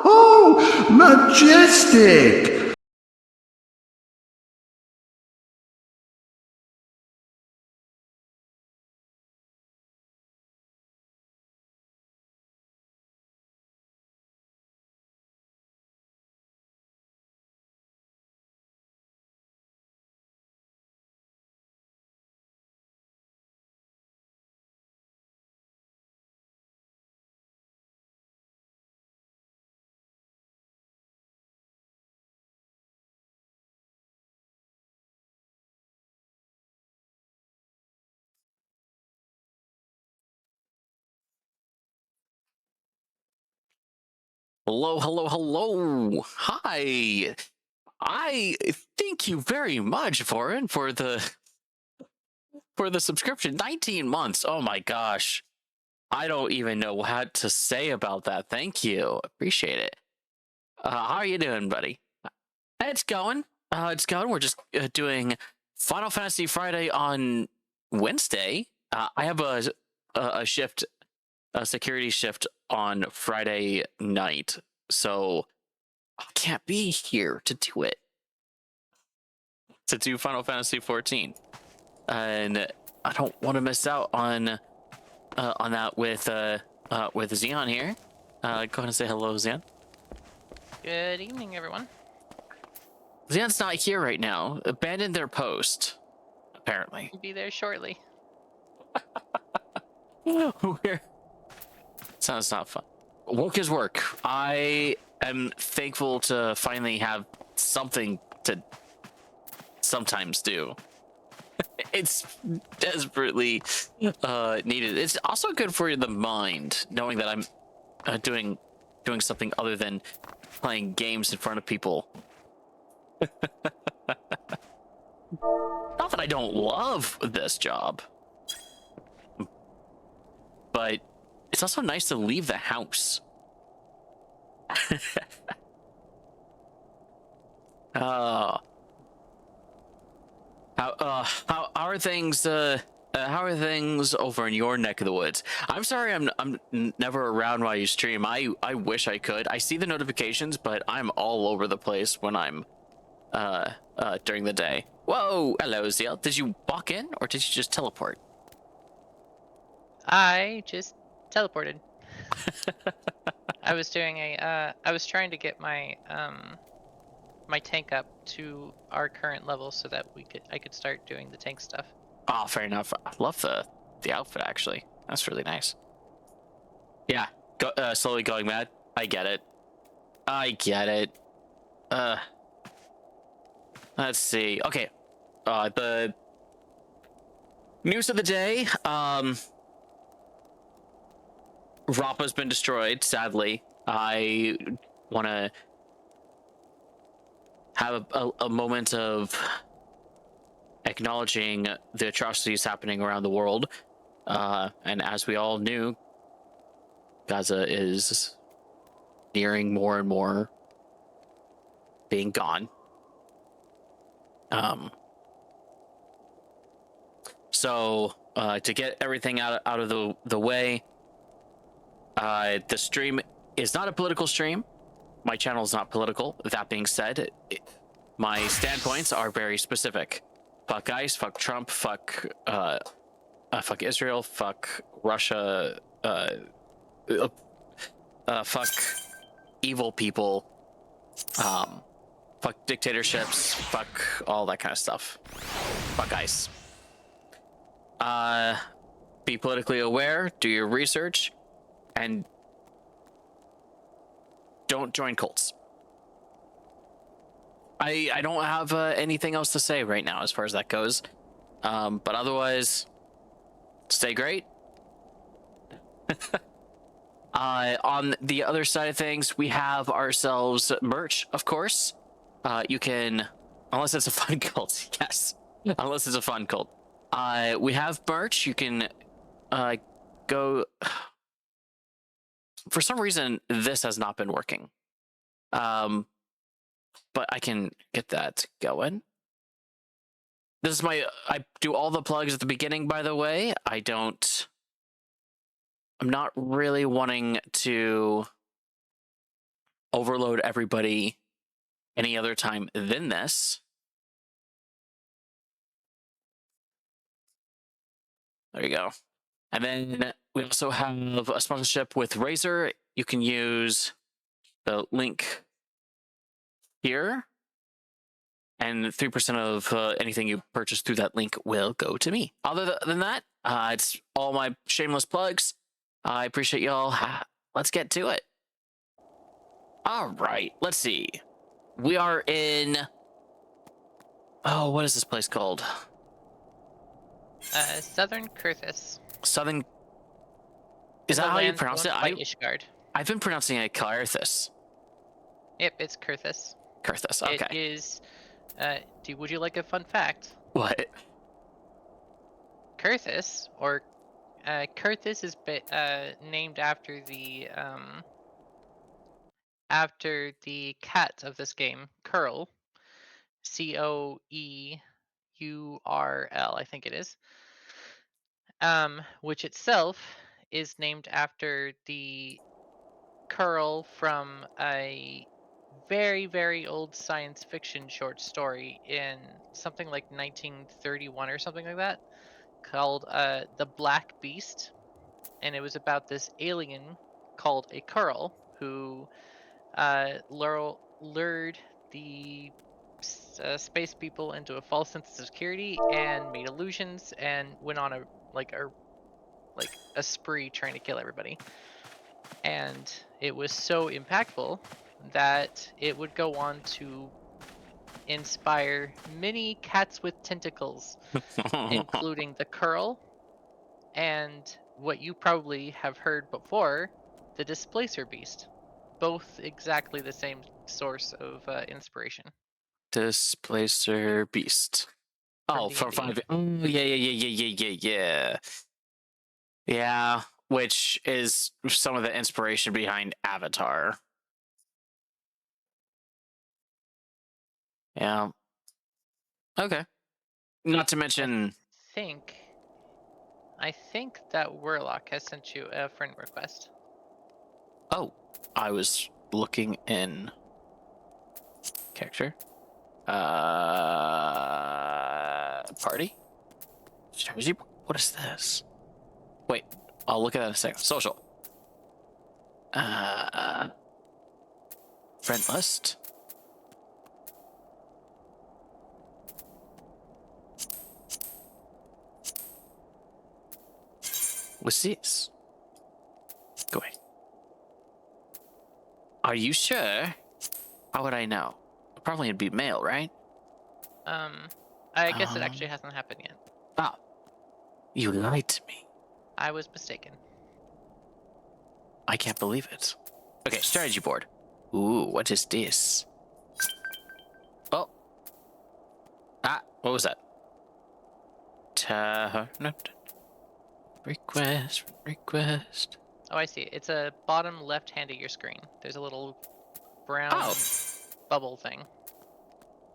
Oh, majestic! Hello, hello, hello. Hi. I thank you very much, Foreign, for the subscription. 19 months. Oh my gosh. I don't even know what to say about that. Thank you. Appreciate it. How are you doing, buddy? It's going. It's going. We're just doing Final Fantasy Friday on Wednesday. I have a shift, a security shift on Friday night, so I can't be here to do it. To do Final Fantasy 14, and I don't want to miss out on that with Xeon here. Go ahead and say hello, Xeon. Good evening, everyone. Xeon's not here right now. Abandoned their post, apparently. We'll be there shortly. We're... Sounds not fun. Work is work. I am thankful to finally have something to sometimes do. It's desperately needed. It's also good for the mind, knowing that I'm doing something other than playing games in front of people. Not that I don't love this job, but it's also nice to leave the house. How are things? How are things over in your neck of the woods? I'm sorry, I'm never around while you stream. I wish I could. I see the notifications, but I'm all over the place when I'm during the day. Whoa, hello, Zeal. Did you walk in or did you just teleport? I just teleported. I was doing I was trying to get my my tank up to our current level so that I could start doing the tank stuff. Oh, fair enough. I love the outfit actually. That's really nice. Yeah, slowly going mad. I get it. I get it. Let's see. Okay. The news of the day. Rappa's been destroyed, sadly. I want to have a moment of acknowledging the atrocities happening around the world. And as we all knew, Gaza is nearing more and more being gone. So to get everything out of the way, the stream is not a political stream. My channel is not political. That being said, my standpoints are very specific. Fuck ICE, fuck Trump, fuck Israel, fuck Russia, fuck evil people, fuck dictatorships, fuck all that kind of stuff. Fuck ICE. Be politically aware, do your research, and don't join cults. I don't have anything else to say right now as far as that goes. But otherwise, stay great. On the other side of things, we have ourselves merch, of course. You can, unless it's a fun cult, yes. Unless it's a fun cult. We have merch. You can go. For some reason, this has not been working. But I can get that going. This is I do all the plugs at the beginning, by the way. I'm not really wanting to overload everybody any other time than this. There you go. And then we also have a sponsorship with Razer. You can use the link here, and 3% of anything you purchase through that link will go to me. Other than that, it's all my shameless plugs. I appreciate y'all. Let's get to it. All right, let's see. We are in... Oh, what is this place called? Southern Kurthus. Southern... Is that how you pronounce it? Ishgard. I've been pronouncing it Caerthus. Yep, it's Kurthus. Kurthus, okay. It is... would you like a fun fact? What? Kurthus, or... Kurthus is named after the cat of this game, Coeurl. Coeurl, I think it is. Which itself is named after the Coeurl from a very, very old science fiction short story in something like 1931 or something like that, called The Black Beast. And it was about this alien called a Coeurl who lured the space people into a false sense of security and made illusions and went on a spree trying to kill everybody. And it was so impactful that it would go on to inspire many cats with tentacles, including the Coeurl and what you probably have heard before, the Displacer Beast. Both exactly the same source of inspiration. Displacer Beast. Oh, from 5. Oh, yeah. Yeah, which is some of the inspiration behind Avatar. Yeah. Okay. Not to mention... I think that Warlock has sent you a friend request. Oh, I was looking in character. Party? Strategy? What is this? Wait, I'll look at that in a second. Social. Friend list. What's this? Go away. Are you sure? How would I know? Probably it'd be mail, right? I guess it actually hasn't happened yet. Oh. You lied to me. I was mistaken. I can't believe it. Okay, strategy board. Ooh, what is this? Oh. Ah, what was that? Request. Oh, I see. It's a bottom left hand of your screen. There's a little brown bubble thing.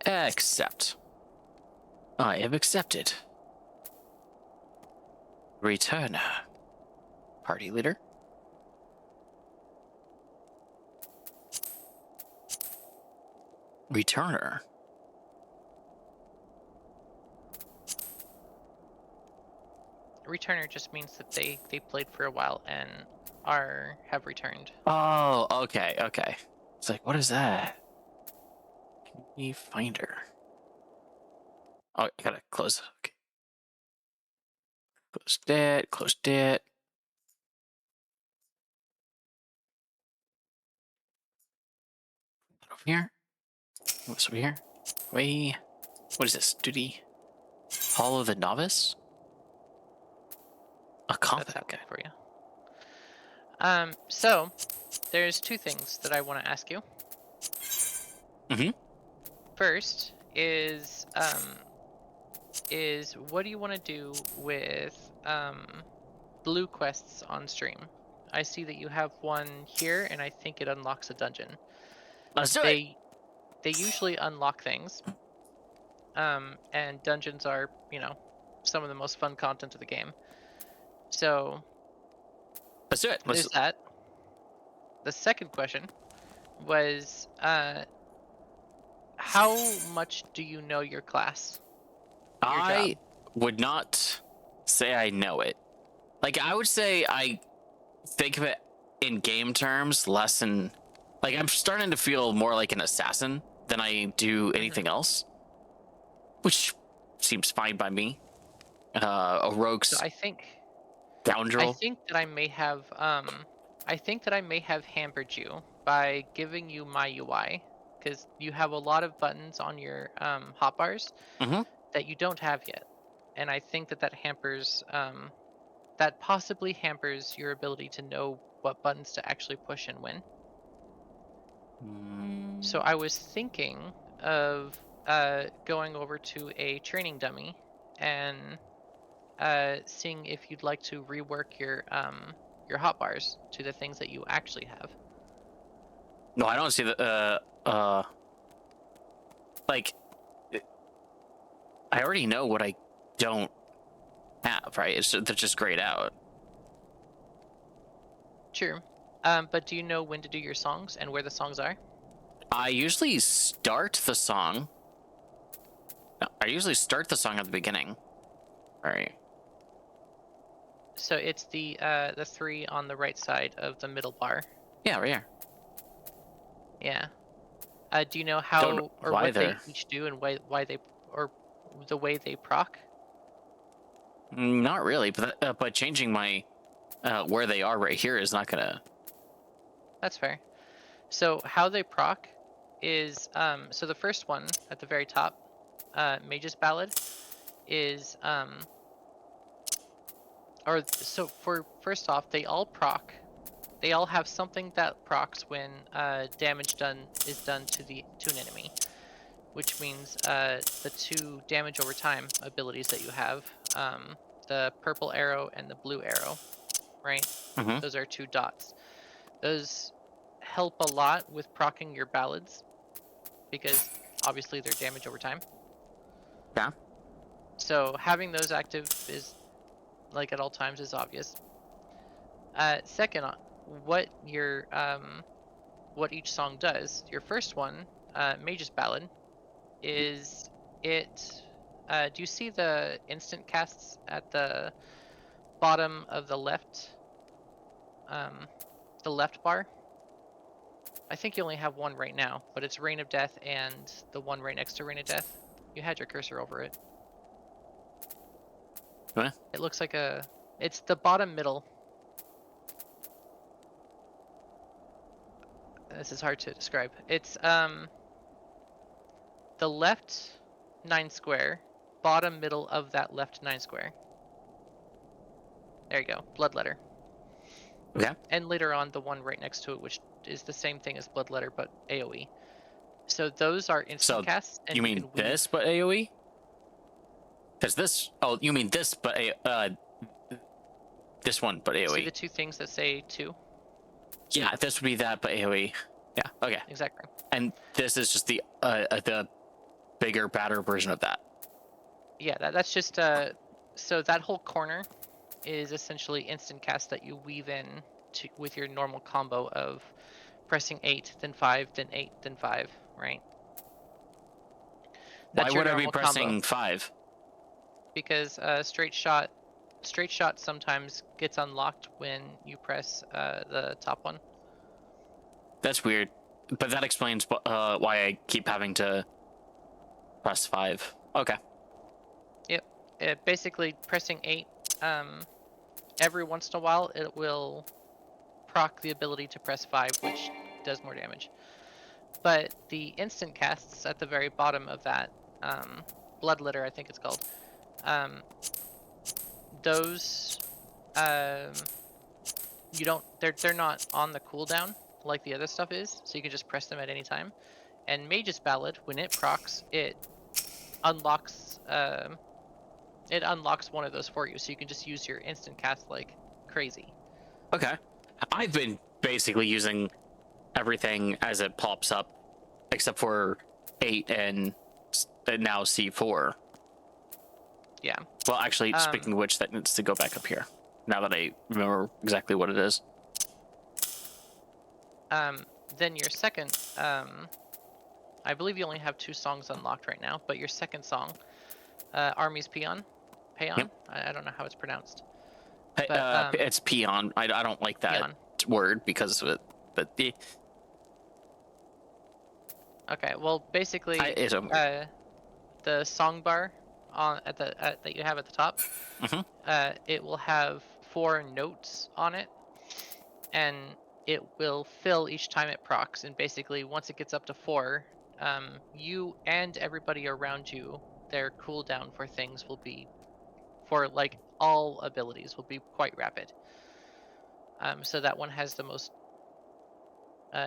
Accept. I have accepted. Returner. Party leader. Returner. Returner just means that they played for a while and have returned. Oh, okay. It's like, what is that? Key finder. Oh, I gotta close. Okay. Closed it. Over here. What's over here? Wait. What is this? Duty. Hall of the Novice? A combat guide for you. So there's two things that I want to ask you. First is what do you want to do with blue quests on stream? I see that you have one here, and I think it unlocks a dungeon. Let's do it. They usually unlock things, and dungeons are, some of the most fun content of the game. So let's do it. There's that. The second question was how much do you know your class? Your job? I would not say I know it. Like, I would say I think of it in game terms less than, like, I'm starting to feel more like an assassin than I do anything else, which seems fine by me. A rogue's So I think scoundrel. that I think that I may have hampered you by giving you my UI because you have a lot of buttons on your hotbars Mm-hmm. that you don't have yet, and I think that that possibly hampers your ability to know what buttons to actually push and when. So I was thinking of going over to a training dummy and seeing if you'd like to rework your hotbars to the things that you actually have. No, I don't see the like I already know what I don't have, right? They're just grayed out. Sure. But do you know when to do your songs and where the songs are? I usually start the song. No, I usually start the song at the beginning. Right. So it's the three on the right side of the middle bar. Yeah, right here. Yeah. Do you know Don't know how or why what they they're each do and why they or the way they proc? not really, but changing my where they are right here is not gonna. That's fair. So how they proc is so the first one at the very top, Mage's Ballad, is or so for first off they all proc. They all have something that procs when damage is done to an enemy, which means the two damage over time abilities that you have, the purple arrow and the blue arrow, right? Mm-hmm. Those are two dots. Those help a lot with proccing your ballads because obviously they're damage over time. Yeah. So having those active is like at all times is obvious. Second, what your what each song does. Your first one, Mage's Ballad, is it. Do you see the instant casts at the bottom of um, the left bar? I think you only have one right now, but it's Reign of Death and the one right next to Reign of Death. You had your cursor over it. What? It looks like a. It's the bottom middle. This is hard to describe. It's the left 9 square, bottom middle of that left 9 square. There you go, Bloodletter. Okay. And later on, the one right next to it, which is the same thing as Bloodletter but AoE. So those are instant So casts, and you you mean can weave. this but AOE? Because this. Oh, you mean this but this one but See AOE? the two things that say 2? Yeah, this would be that but AOE. Yeah. Okay. Exactly. And this is just the bigger, badder version of that. Yeah, that's just so that whole corner is essentially instant cast that you weave in with your normal combo of pressing 8, then 5, then 8, then 5, right? Why That's your would I be normal pressing combo 5? because straight shot sometimes gets unlocked when you press the top one. That's weird. But that explains why I keep having to press 5. Okay. Yep. Basically, pressing 8 every once in a while it will proc the ability to press 5, which does more damage. But the instant casts at the very bottom of that, Bloodletter, I think it's called, those you don't they're not on the cooldown like the other stuff is, so you can just press them at any time. And Mage's Ballad, when it procs, it unlocks one of those for you, so you can just use your instant cast like crazy. Okay. I've been basically using everything as it pops up, except for 8 and now C4. Yeah. Well, actually, speaking of which, that needs to go back up here. Now that I remember exactly what it is. then your second, I believe you only have 2 songs unlocked right now, but your second song, Army's Peon, Yep. I don't know how it's pronounced, but It's peon. I don't like that Peon. word because of it, but Okay, well, basically, it's a the song bar that you have at the top, Mhm. it will have 4 notes on it, and it will fill each time it procs. And basically, once it gets up to 4, you and everybody around you, their cooldown for things will be, for like all abilities, will be quite rapid. So that one has the most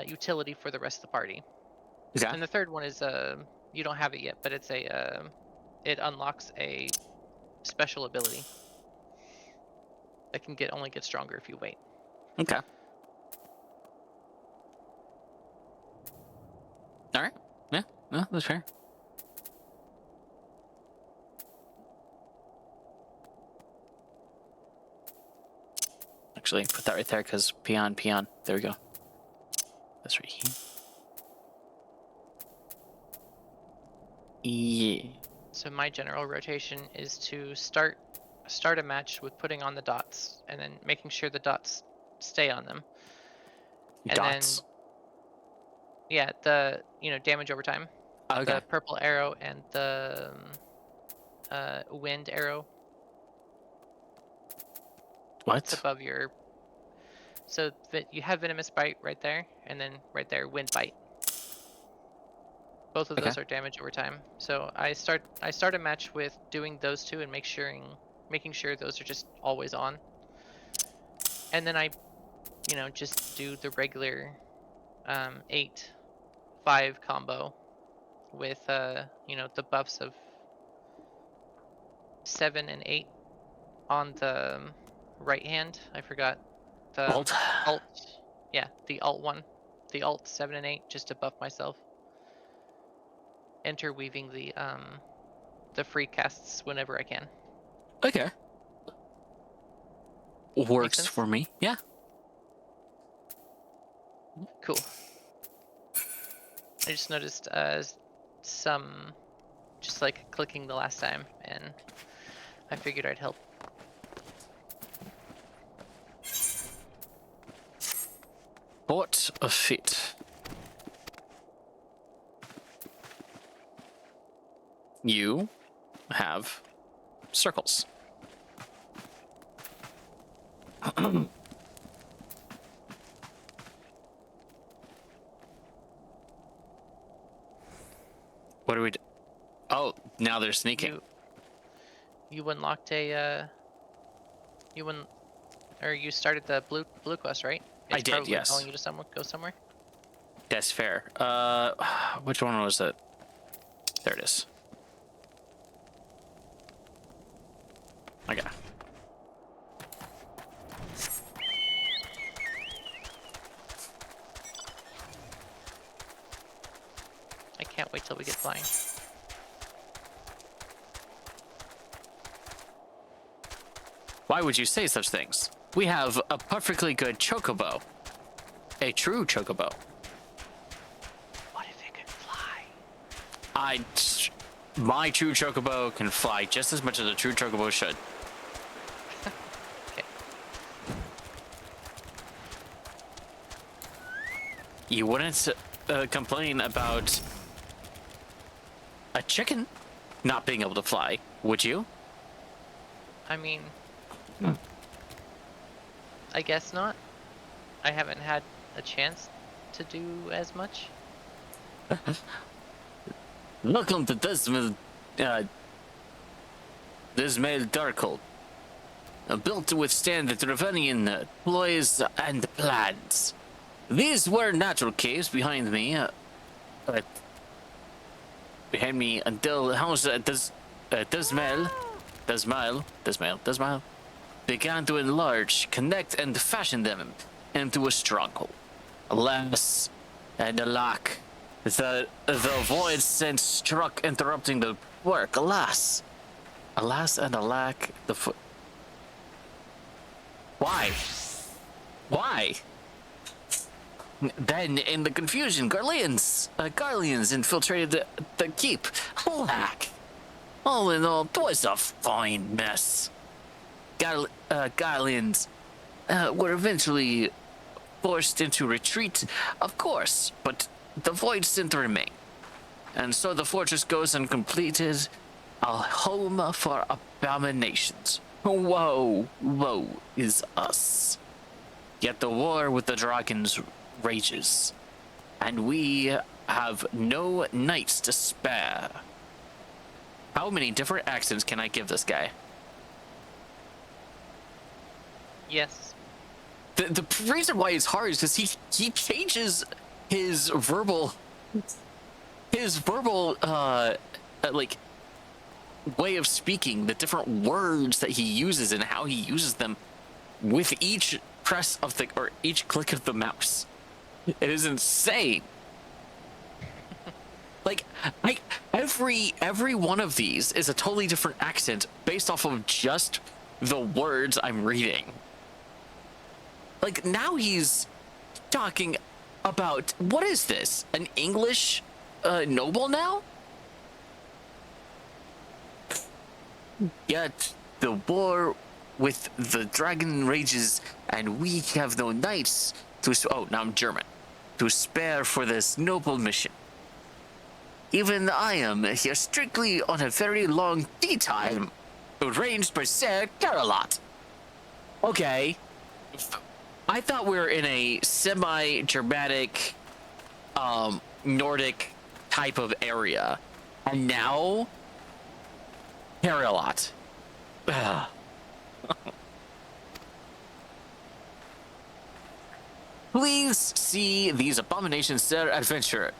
utility for the rest of the party. yeah. And the third one is you don't have it yet, but it's it unlocks a special ability that can only get stronger if you wait. Okay. All right. Yeah. No, that's fair. Actually, put that right there because peon. There we go. That's right here. Yeah. So my general rotation is to start a match with putting on the dots and then making sure the dots stay on them. And Dots. then yeah, the damage over time. Okay. The purple arrow and the wind arrow. What? It's above your. So that you have venomous bite right there, and then right there wind bite. Both of those Okay. are damage over time. So I start a match with doing those two and making sure those are just always on. And then I just do the regular 8-5 combo with the buffs of 7 and 8 on the right hand. I forgot the Alt. Yeah, the alt one, the alt 7 and 8, just to buff myself. Interweaving the free casts whenever I can. Okay. Works sense? for me. Yeah. Cool. I just noticed some just like clicking the last time, and I figured I'd help. What a fit. You have circles. What do we do? Oh, now they're sneaking. You unlocked a you started the blue quest, right? I did, probably yes. telling you to go somewhere. That's fair. Which one was it? There it is. Okay. I can't wait till we get flying. Why would you say such things? We have a perfectly good chocobo. A true chocobo. What if it could fly? My true chocobo can fly just as much as a true chocobo should. Okay. You wouldn't complain about a chicken not being able to fly, would you? I mean, I guess not. I haven't had a chance to do as much. Welcome to Dismal Darkhold. Built to withstand the Drevenian ploys and plans. These were natural caves behind me. Until House Dismal began to enlarge, connect, and fashion them into a stronghold. Alas, and alack, the void sense struck, interrupting the work. Alas and alack, Why? Then, in the confusion, Garleans infiltrated the keep. Alack! All in all, 'twas a fine mess. Garleans were eventually forced into retreat, of course, but the void still remain. And so the fortress goes uncompleted, a home for abominations. Woe is us. Yet the war with the dragons rages, and we have no knights to spare. How many different accents can I give this guy? Yes. The reason why it's hard is because he changes his verbal like way of speaking, the different words that he uses and how he uses them with each press of the or each click of the mouse. It is insane. Like every one of these is a totally different accent based off of just the words I'm reading. Like now he's talking about, what is this? An English noble now? Yet the war with the dragon rages, and we have no knights to. Oh, now I'm German. To spare for this noble mission. Even I am here strictly on a very long tea time, arranged by Sir Carolot. Okay. I thought we were in a semi-Germanic, Nordic type of area, and now Carolot. Please see these abominations, Sir Adventurer.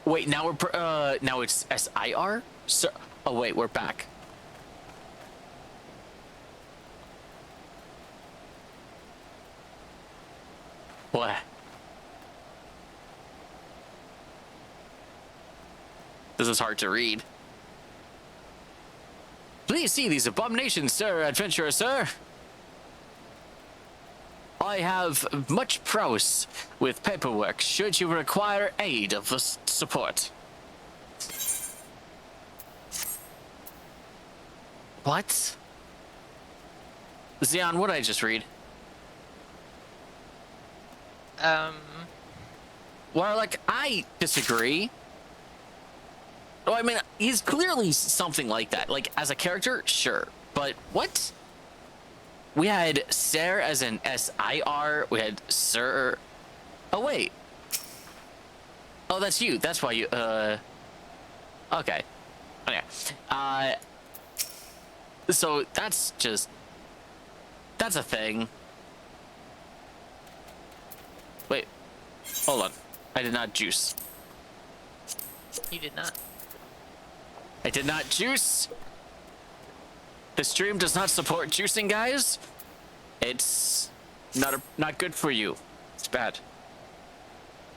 Wait, now we're now it's SIR? Sir. Oh wait, we're back. What? This is hard to read. Please see these abominations, Sir Adventurer, sir. I have much prowess with paperwork should you require aid of the support. What? Xeon, what did I just read? Well, like, I disagree. Oh, I mean, he's clearly something like that. Like, as a character, sure. But what? We had Sir as an SIR. We had Sir. Oh, wait. Oh, that's you. That's why you, okay. Okay. So that's just. That's a thing. Wait. Hold on. I did not juice. You did not. I did not juice. The stream does not support juicing, guys. It's not good for you. It's bad.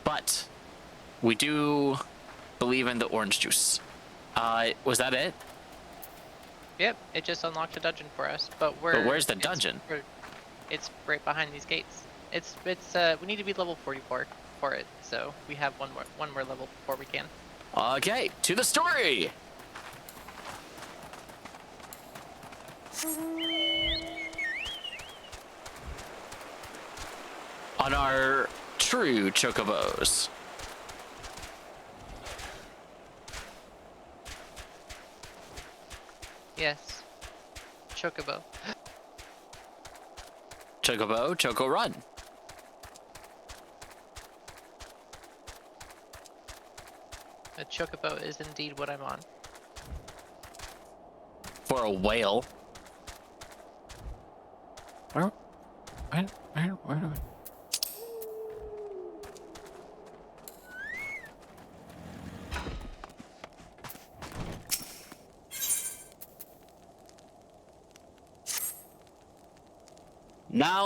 But we do believe in the orange juice. Was that it? Yep, it just unlocked a dungeon for us, but where's the dungeon? It's right behind these gates. It's we need to be level 44 for it, so we have one more level before we can. Okay, to the story. On our true chocobos. Yes. Chocobo. Chocobo, Choco Run. A chocobo is indeed what I'm on. For a whale. Where do I?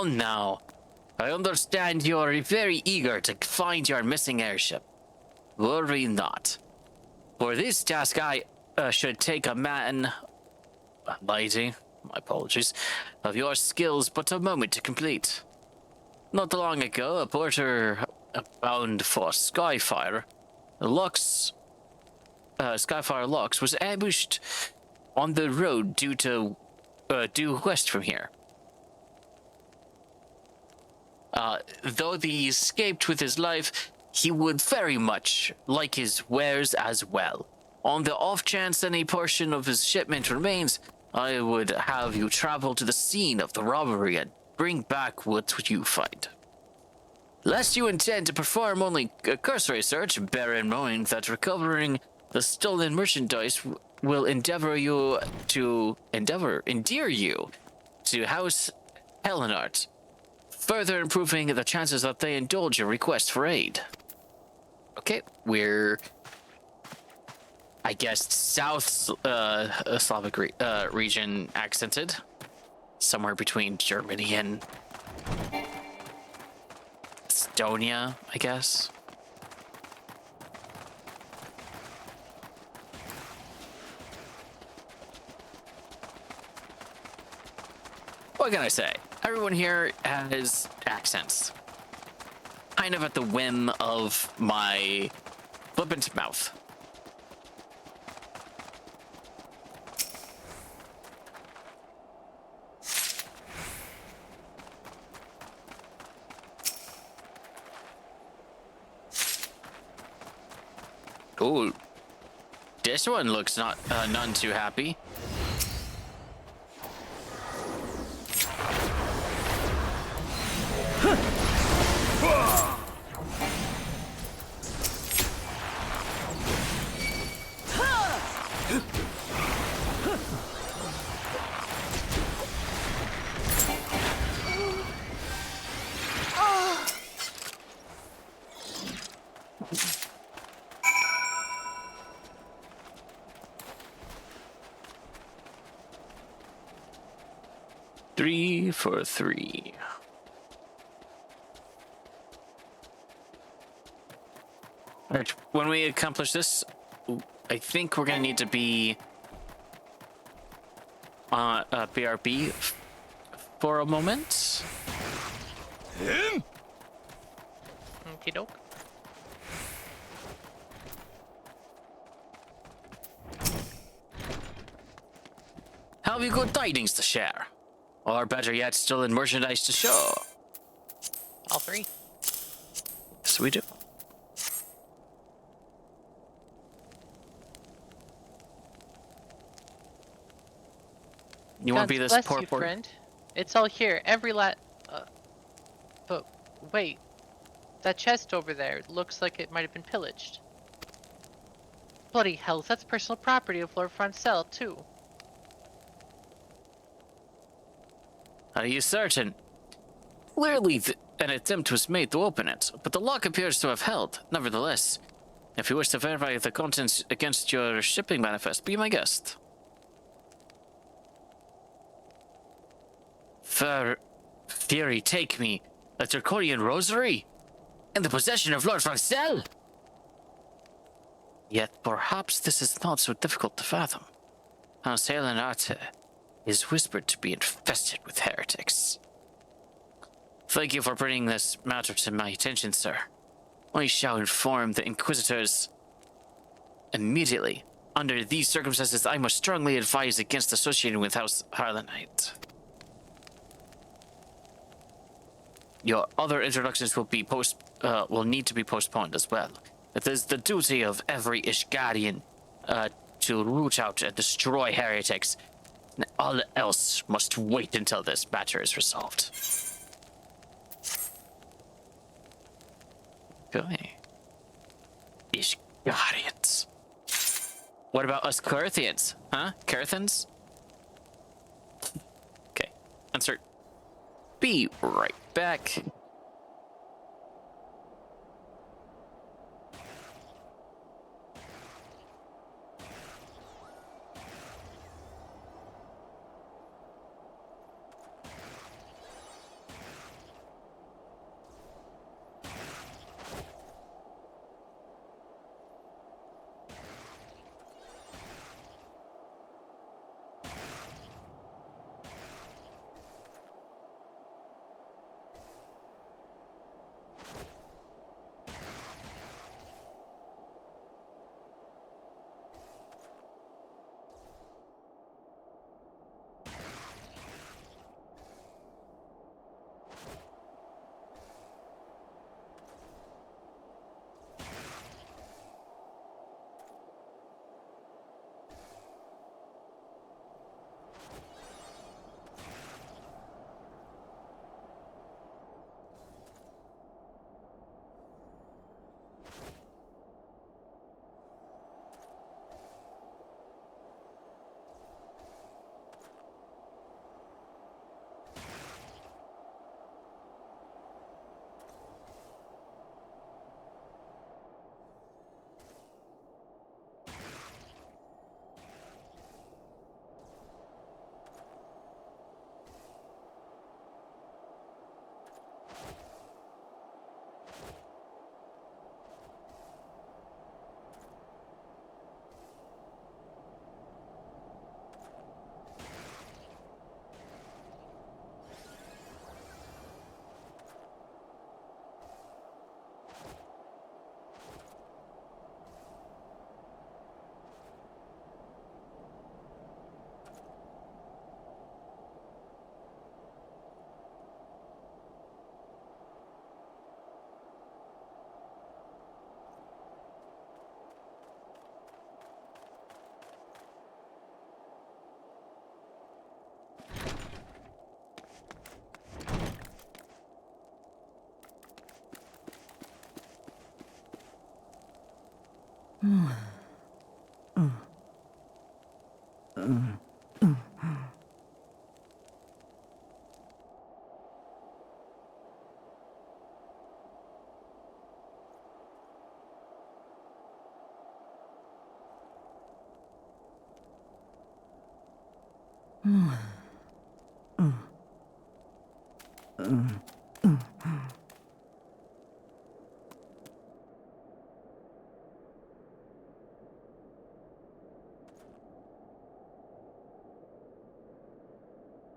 Now, I understand you are very eager to find your missing airship. Worry not. For this task, I should take a man, lady, my apologies, of your skills but a moment to complete. Not long ago, a porter bound for Skyfire. Skyfire Lux was ambushed on the road due west from here. Though he escaped with his life, he would very much like his wares as well. On the off chance any portion of his shipment remains, I would have you travel to the scene of the robbery and bring back what you find. Lest you intend to perform only a cursory search, bear in mind that recovering the stolen merchandise will endear you to House Helenart, further improving the chances that they indulge your request for aid. Okay, we're, I guess, South Slavic region accented, somewhere between Germany and Estonia, I guess. What can I say? Everyone here has accents. Kind of at the whim of my flippant mouth. Ooh, this one looks none too happy. Three for three. Alright, when we accomplish this, I think we're gonna need to be BRB for a moment. Okie doke. Have you good tidings to share? Or better yet, stolen merchandise to show? All three. Yes, we do. You want to be this bless poor you, friend. It's all here. Every but wait, that chest over there looks like it might have been pillaged. Bloody hell, that's personal property of Lord Francel, too. Are you certain? Clearly, an attempt was made to open it, but the lock appears to have held. Nevertheless, if you wish to verify the contents against your shipping manifest, be my guest. Fury, take me. A Turconian rosary? In the possession of Lord Francel? Yet perhaps this is not so difficult to fathom. House Helenarte is whispered to be infested with heretics. Thank you for bringing this matter to my attention, sir. I shall inform the Inquisitors immediately. Under these circumstances, I must strongly advise against associating with House Harlanite. Your other introductions will need to be postponed as well. It is the duty of every Ishgarian to root out and destroy heretics. All else must wait until this matter is resolved. Okay. Ishgarians. What about us Carithians? Huh? Carithans? Okay. Insert. Be right back.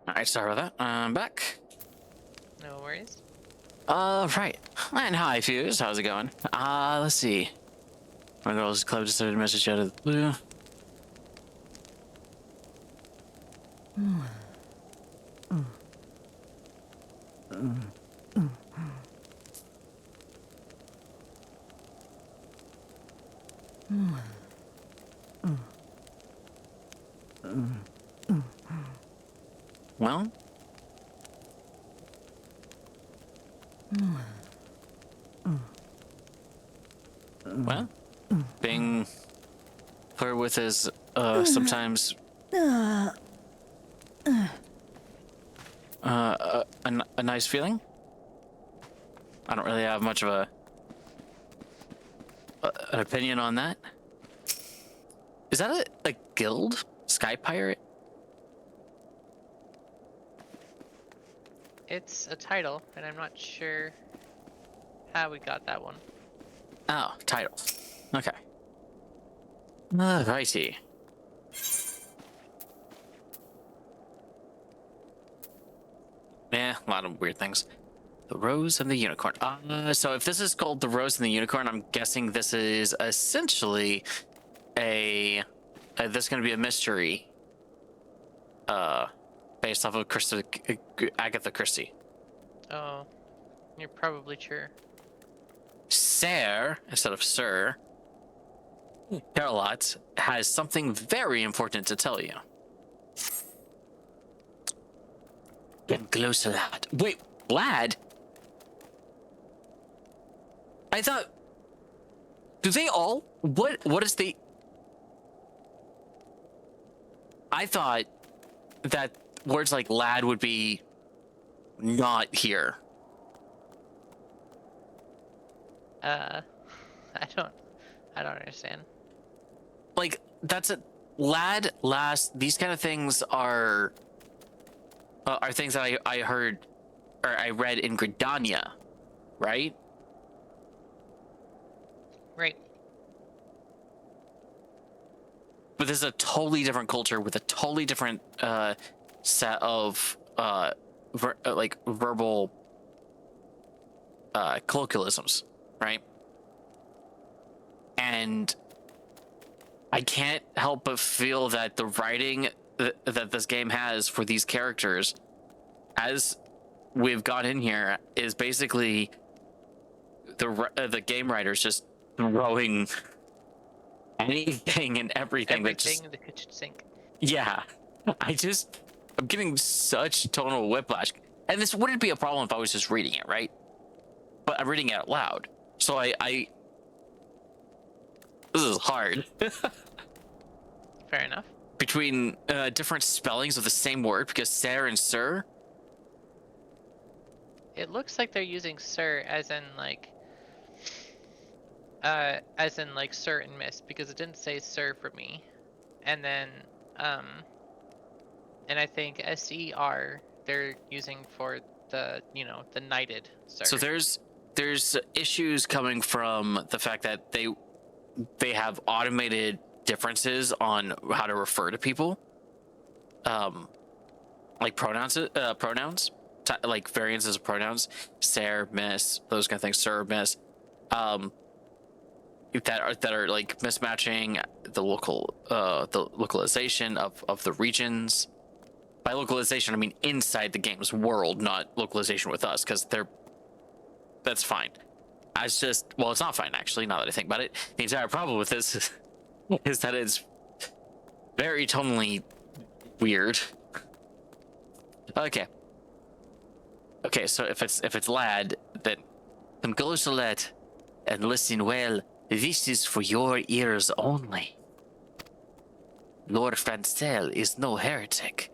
All right, sorry about that. I'm back. No worries. Right. And hi, Fuse. How's it going? Let's see. My girl's club just sent a message out of the blue. Well, well, being flirted with is sometimes a nice feeling. I don't really have much of an opinion on that. Is that a guild? Sky Pirate? It's a title, and I'm not sure how we got that one. Oh, title. Okay. Righty. Yeah, a lot of weird things. The Rose and the Unicorn. So if this is called the Rose and the Unicorn, I'm guessing this is essentially this is going to be a mystery. Based off of Agatha Christie. Oh, you're probably sure. Sir, instead of Sir, Charlotte has something very important to tell you. Get closer, lad. Wait, lad? I thought... Do they all... What is the... I thought that words like lad would be not here. I don't understand. Like, that's a lad, last, these kind of things are things that I heard or I read in Gridania, right? Right. But this is a totally different culture with a totally different set of verbal colloquialisms, right? And I can't help but feel that the writing that this game has for these characters, as we've got in here, is basically the game writers just throwing anything and everything Everything, the kitchen sink. Yeah, I'm getting such tonal whiplash. And this wouldn't be a problem if I was just reading it, right? But I'm reading it out loud. So I this is hard. Fair enough. Between different spellings of the same word, because Sir and Sir. It looks like they're using sir as in like sir and miss, because it didn't say sir for me. And then and I think SER they're using for the, you know, the knighted sir. So there's issues coming from the fact that they have automated differences on how to refer to people, like pronouns, like variances of pronouns, sir, miss, those kind of things, sir, miss, that are like mismatching the localization of the regions. By localization, I mean inside the game's world, not localization with us, because that's fine. It's not fine, actually, now that I think about it. The entire problem with this is that it's very tonally weird. Okay, so if it's lad, then come closer, lad, and listen well, This is for your ears only. Lord Francel is no heretic.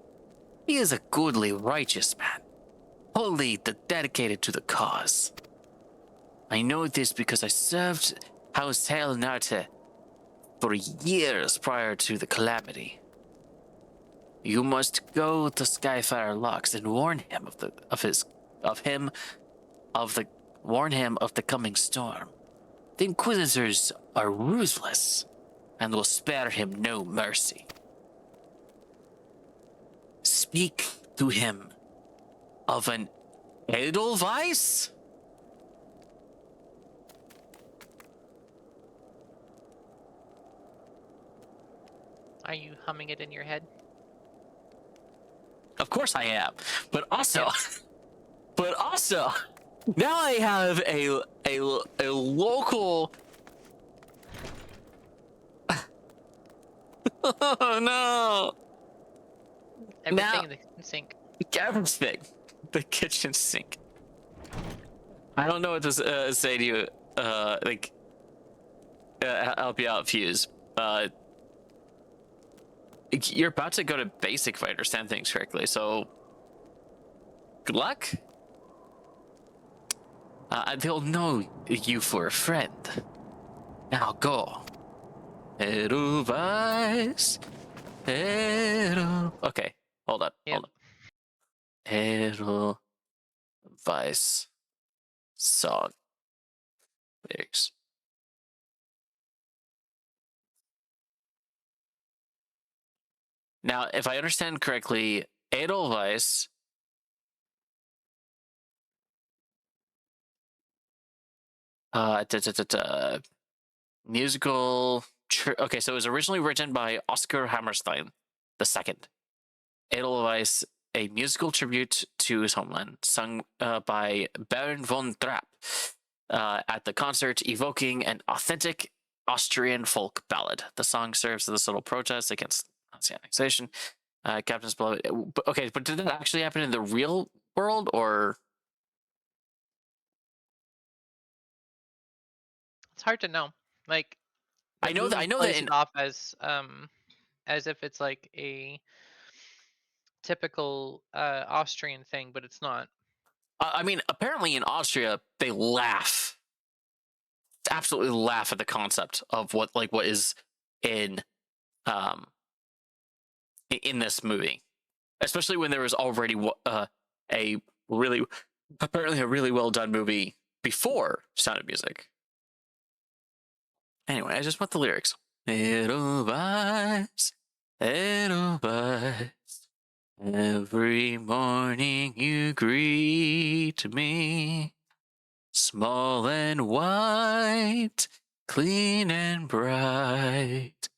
He is a goodly, righteous man, wholly dedicated to the cause. I know this because I served House Hail Narte for years prior to the calamity. You must go to Skyfire Locks and warn him warn him of the coming storm. The Inquisitors are ruthless and will spare him no mercy. Speak to him of an Edelweiss? Are you humming it in your head? Of course I am, but also, now I have a local. Oh no! Everything in the kitchen sink. Everything, the kitchen sink. I don't know what to say to you. Help you out, Fuse. You're about to go to basic if I understand things correctly, so good luck. They'll know you for a friend. Now go. Edelweiss. Okay, hold up. Yep. Hold up. Edelweiss song lyrics. Now, if I understand correctly, Edelweiss musical. Okay, so it was originally written by Oscar Hammerstein II. Edelweiss, a musical tribute to his homeland, sung by Baron von Trapp at the concert, evoking an authentic Austrian folk ballad. The song serves as a subtle protest against Nazi annexation. Captain's beloved. Okay, but did that actually happen in the real world, or? It's hard to know. Like, I know that plays in it off as if it's like a typical Austrian thing, but it's not. I mean, apparently in Austria they absolutely laugh at the concept of what is in this movie, especially when there was already a really well done movie before Sound of Music. Anyway, I just want the lyrics. Edelweiss, Edelweiss, every morning you greet me, small and white, clean and bright.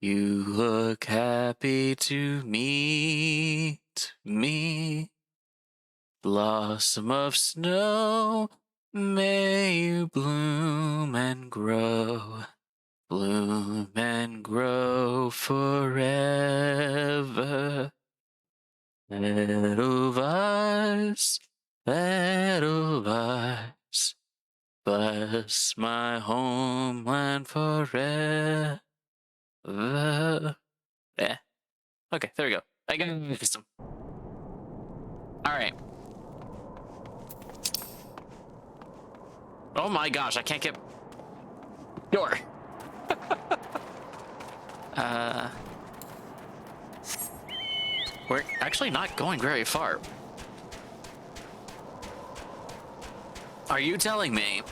You look happy to meet me. Blossom of snow, may you bloom and grow forever. Edelweiss, Edelweiss, bless my homeland forever. Yeah. Okay, there we go. I got some. All right. Oh my gosh, I can't get door. We're actually not going very far. Are you telling me?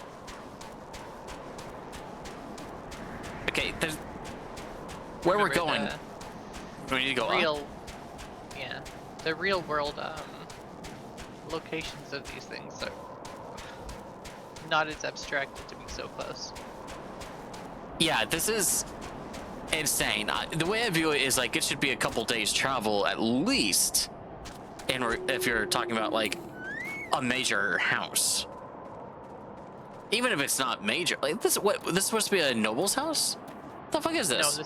Okay, there's where we're going. We need to go up. The real world locations of these things are not as abstracted to be so close. Yeah, this is insane. The way I view it is like it should be a couple days travel at least, and if you're talking about like a major house, even if it's not major. Like this is supposed to be a noble's house? What the fuck is this? No,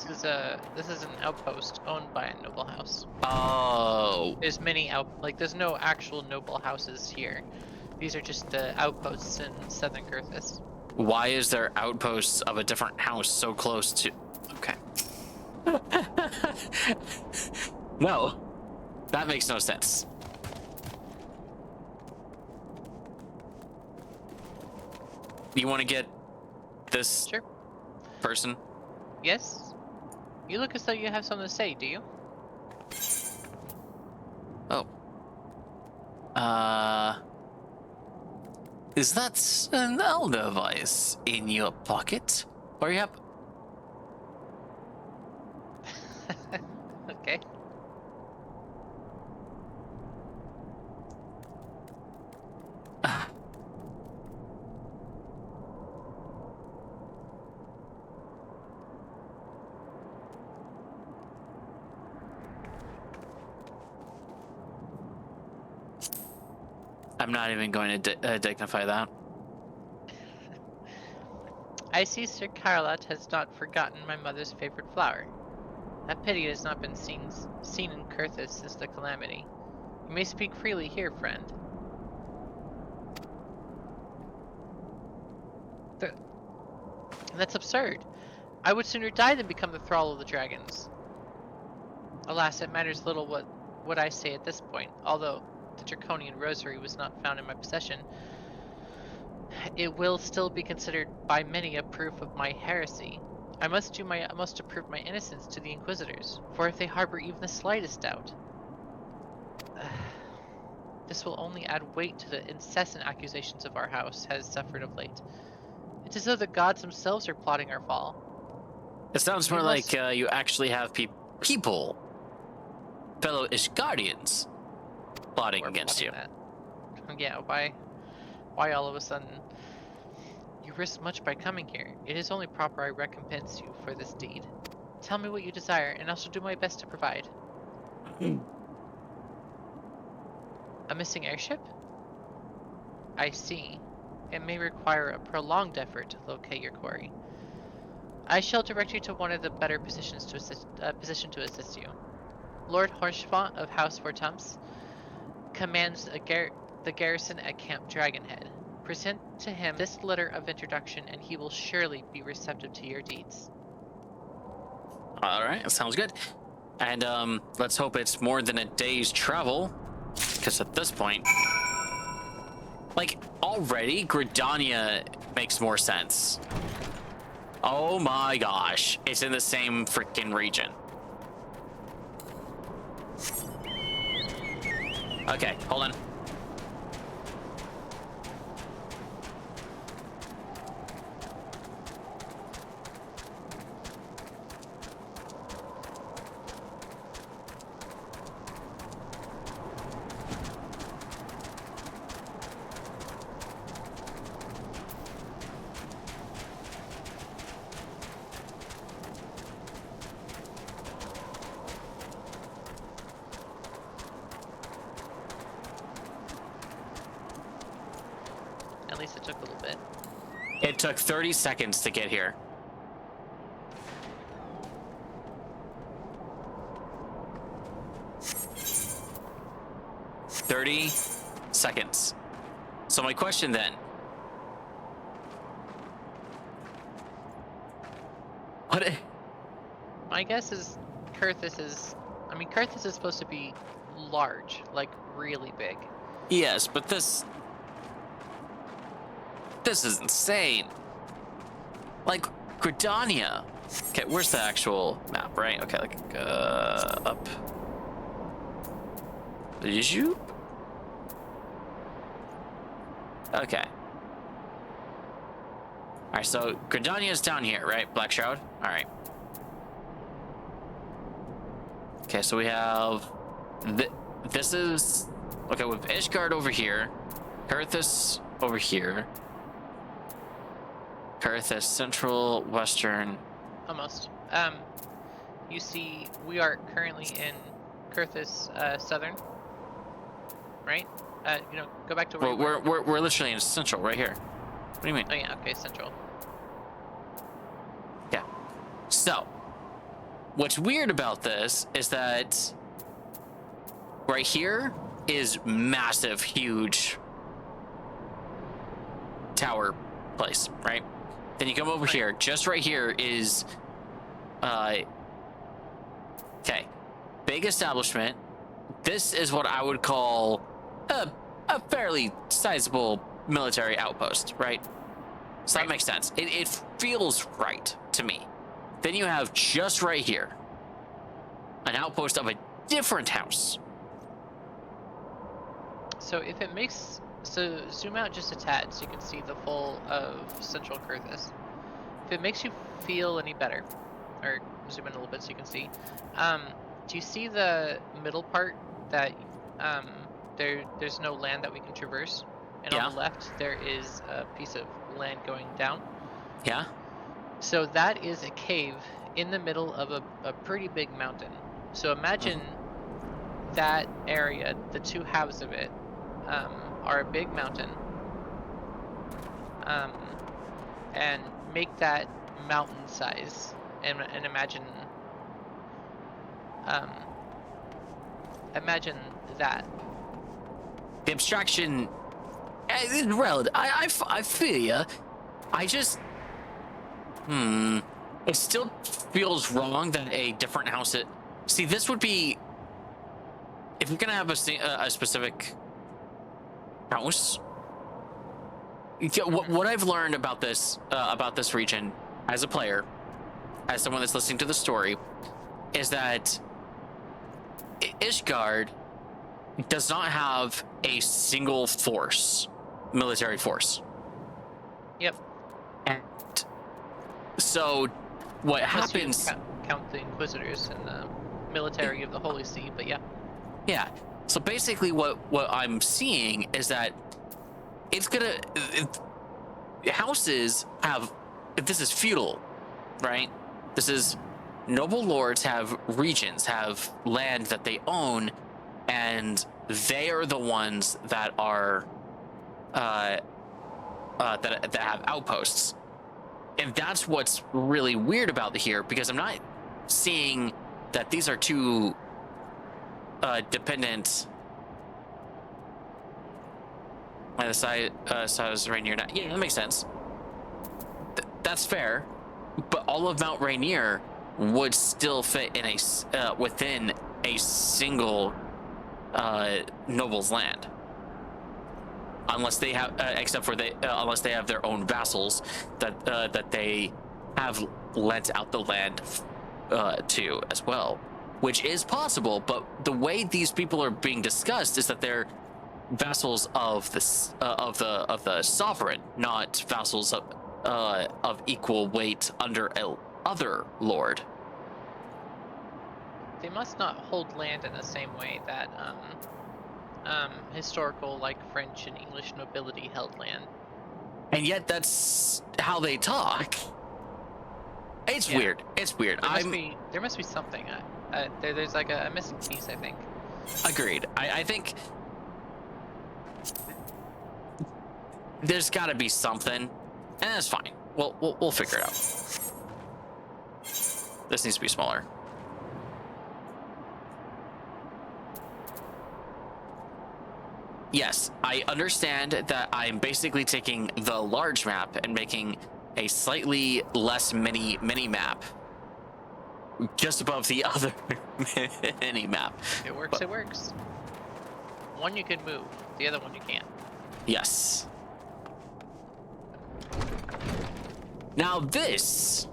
this is an outpost owned by a noble house. Oh. There's there's no actual noble houses here. These are just the outposts in Southern Kurthus. Why is there outposts of a different house so close to... Okay. No. That makes no sense. You want to get this Sure. person? Yes? You look as though you have something to say, do you? Oh. Is that an elder device in your pocket? Or you have... Okay. I'm not even going to dignify that. I see Sir Carlot has not forgotten my mother's favorite flower. A pity it has not been seen in Kurthis since the calamity. You may speak freely here, friend. That's absurd. I would sooner die than become the thrall of the dragons. Alas, it matters little what I say at this point, although the Draconian Rosary was not found in my possession. It will still be considered by many a proof of my heresy. I must do my utmost to prove my innocence to the Inquisitors, for if they harbor even the slightest doubt, this will only add weight to the incessant accusations of our house has suffered of late. It's as though the gods themselves are plotting our fall. It sounds more like you actually have people, fellow Ishgardians, plotting We're against you. plotting that. Yeah, why all of a sudden? You risked much by coming here. It is only proper I recompense you for this deed. Tell me what you desire, and I shall do my best to provide. A missing airship? I see. It may require a prolonged effort to locate your quarry. I shall direct you to one of the better positions to assist you. Lord Horchefont of House Fortumps commands the garrison at Camp Dragonhead. Present to him this letter of introduction, and he will surely be receptive to your deeds. All right, sounds good. And let's hope it's more than a day's travel, because at this point, like, already Gridania makes more sense. Oh my gosh, it's in the same freaking region. Okay, hold on. At least it took a little bit. It took 30 seconds to get here. $30 So my question then, what? My guess is Kurthis is supposed to be large, like really big. Yes, but this is insane. Like Gridania. Okay, where's the actual map? Right? Okay, like up. Did you? Okay. All right, so Gridania's down here, right? Black Shroud. All right. Okay, so we have this is okay with Ishgard over here, Kurthis over here, Kurthis Central, Western. Almost. You see, we are currently in Kurthis Southern, right? Go back to where you were. We're literally in Central right here. What do you mean? Oh yeah, okay, Central. Yeah. So, what's weird about this is that right here is massive, huge tower place, right? Then you come over here. Just right here is, okay, big establishment. This is what I would call a fairly sizable military outpost, right? So that makes sense. It feels right to me. Then you have just right here an outpost of a different house. So if it makes, so zoom out just a tad so you can see the full of Central Kurthus. If it makes you feel any better, or zoom in a little bit so you can see, do you see the middle part that there's no land that we can traverse, and on the left there is a piece of land going down? Yeah. So that is a cave in the middle of a pretty big mountain. So imagine that area, the two halves of it, are a big mountain, and make that mountain size, and imagine imagine that. The abstraction is relative. I feel ya. I just it still feels wrong that a different house. See, this would be, if you're gonna have a specific house. What I've learned about this region as a player, as someone that's listening to the story, is that Ishgard does not have a single military force. Yep. And so what happens? Count the Inquisitors and the military of the Holy See, but yeah. Yeah. So basically, what I'm seeing is that houses have. This is feudal, right? This is noble lords have regions, have land that they own, and they are the ones that are that have outposts. And that's what's really weird about here, because I'm not seeing that these are two dependent. By the size Rainier. Yeah, that makes sense. That's fair, but all of Mount Rainier would still fit in within a single noble's land, unless they have, unless they have their own vassals that they have lent out the land to as well, which is possible. But the way these people are being discussed is that they're vassals of the sovereign, not vassals of equal weight under other lord. They must not hold land in the same way that historical, like French and English nobility held land. And yet that's how they talk. It's weird. It's weird. There must be something. There's like a missing piece, I think. Agreed. I think there's got to be something, and that's fine. We'll figure it out. This needs to be smaller. Yes, I understand that I'm basically taking the large map and making a slightly less mini map just above the other mini map. It works. It works. One you can move, the other one you can't. Yes. Now this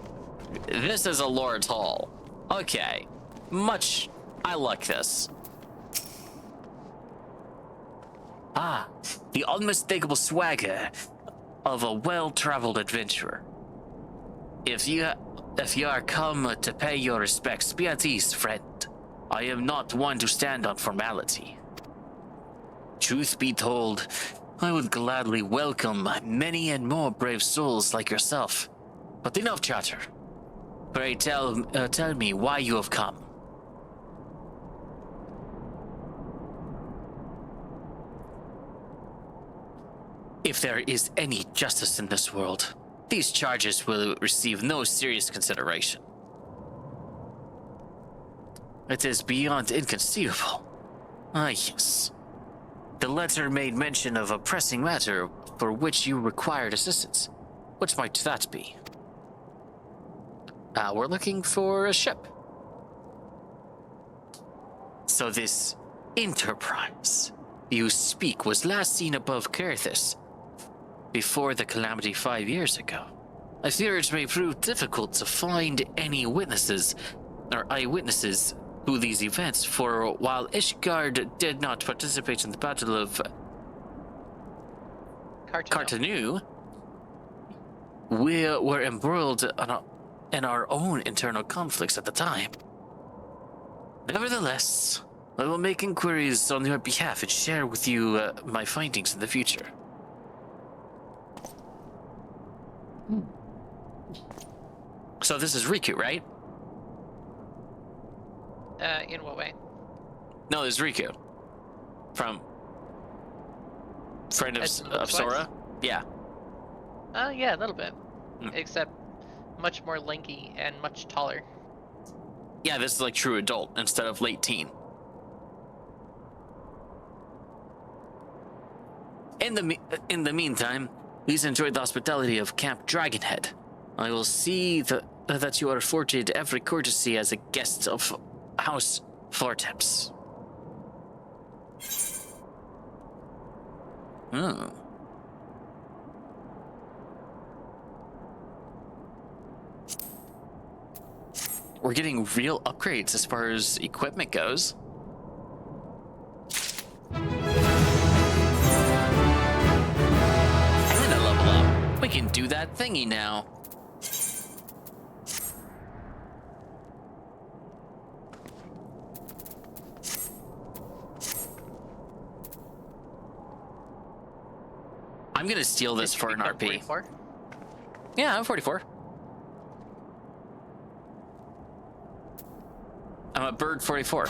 is a Lord's Hall. Okay, I like this. Ah, the unmistakable swagger of a well-traveled adventurer. If you are come to pay your respects, be at ease, friend. I am not one to stand on formality. Truth be told, I would gladly welcome many and more brave souls like yourself. But enough chatter. Pray tell me why you have come. If there is any justice in this world, these charges will receive no serious consideration. It is beyond inconceivable. Ah, yes. The letter made mention of a pressing matter for which you required assistance. What might that be? We're looking for a ship. So this Enterprise you speak was last seen above Kerthus before the calamity 5 years ago. I fear it may prove difficult to find any witnesses or eyewitnesses to these events, for while Ishgard did not participate in the Battle of Cartanu, we were embroiled in our own internal conflicts at the time. Nevertheless, I will make inquiries on your behalf and share with you my findings in the future. So this is Riku, right? In what way? No, this is Riku. From Friend of Sora? Yeah. Yeah, a little bit. Mm. Except much more lanky and much taller. Yeah, this is like true adult instead of late teen. In the meantime, please enjoy the hospitality of Camp Dragonhead. I will see that you are afforded every courtesy as a guest of House Fortemps. Hmm. We're getting real upgrades as far as equipment goes. And a level up. We can do that thingy now. I'm gonna steal this for an RP. 44? Yeah, I'm 44. I'm a bird 44.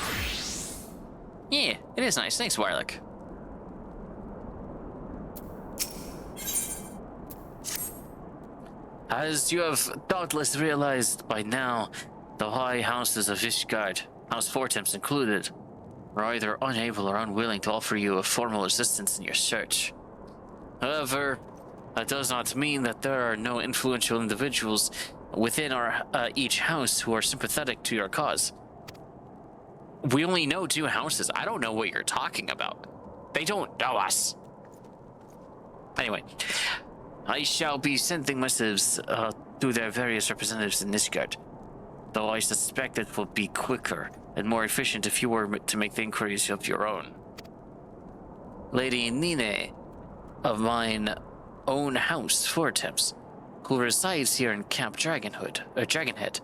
Yeah, it is nice. Thanks, Warlick. As you have doubtless realized by now, the high houses of Ishgard, House Fortemps included, are either unable or unwilling to offer you a formal assistance in your search. However, that does not mean that there are no influential individuals within our each house who are sympathetic to your cause. We only know 2 houses. I don't know what you're talking about. They don't know us. Anyway, I shall be sending missives to their various representatives in Ishgard, though I suspect it will be quicker and more efficient if you were to make the inquiries of your own. Lady Nine of mine own house, Fortemps, who resides here in Camp Dragonhead,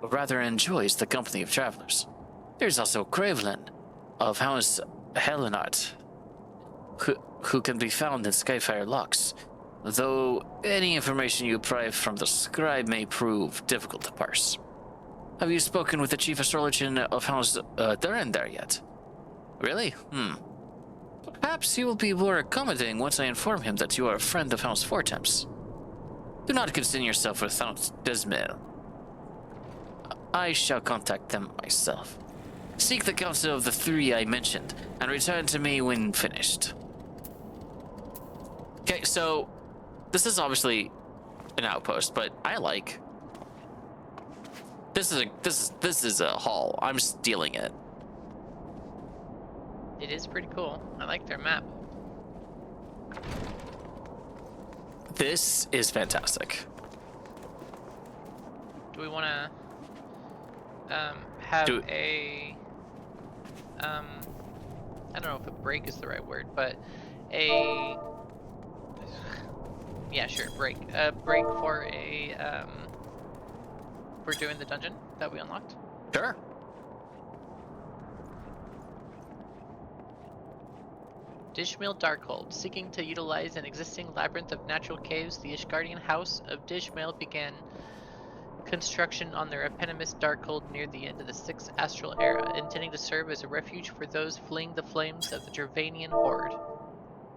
but rather enjoys the company of travelers. There's also Gravelin of House Helenart, who can be found in Skyfire Locks, though any information you pry from the scribe may prove difficult to parse. Have you spoken with the chief astrologian of House Durandar yet? Really? Perhaps he will be more accommodating once I inform him that you are a friend of House Fortemps. Do not concern yourself with House Desmil. I shall contact them myself. Seek the counsel of the 3 I mentioned, and return to me when finished. Okay, so this is obviously an outpost, but I like this is a hall. I'm stealing it. It is pretty cool. I like their map. This is fantastic. Do we want to have a I don't know if a break is the right word, but a yeah, sure, break. A break for a for doing the dungeon that we unlocked. Sure. Dishmail Darkhold. Seeking to utilize an existing labyrinth of natural caves, the Ishgardian House of Dishmail began construction on their eponymous Darkhold near the end of the 6th Astral Era, intending to serve as a refuge for those fleeing the flames of the Dravanian Horde.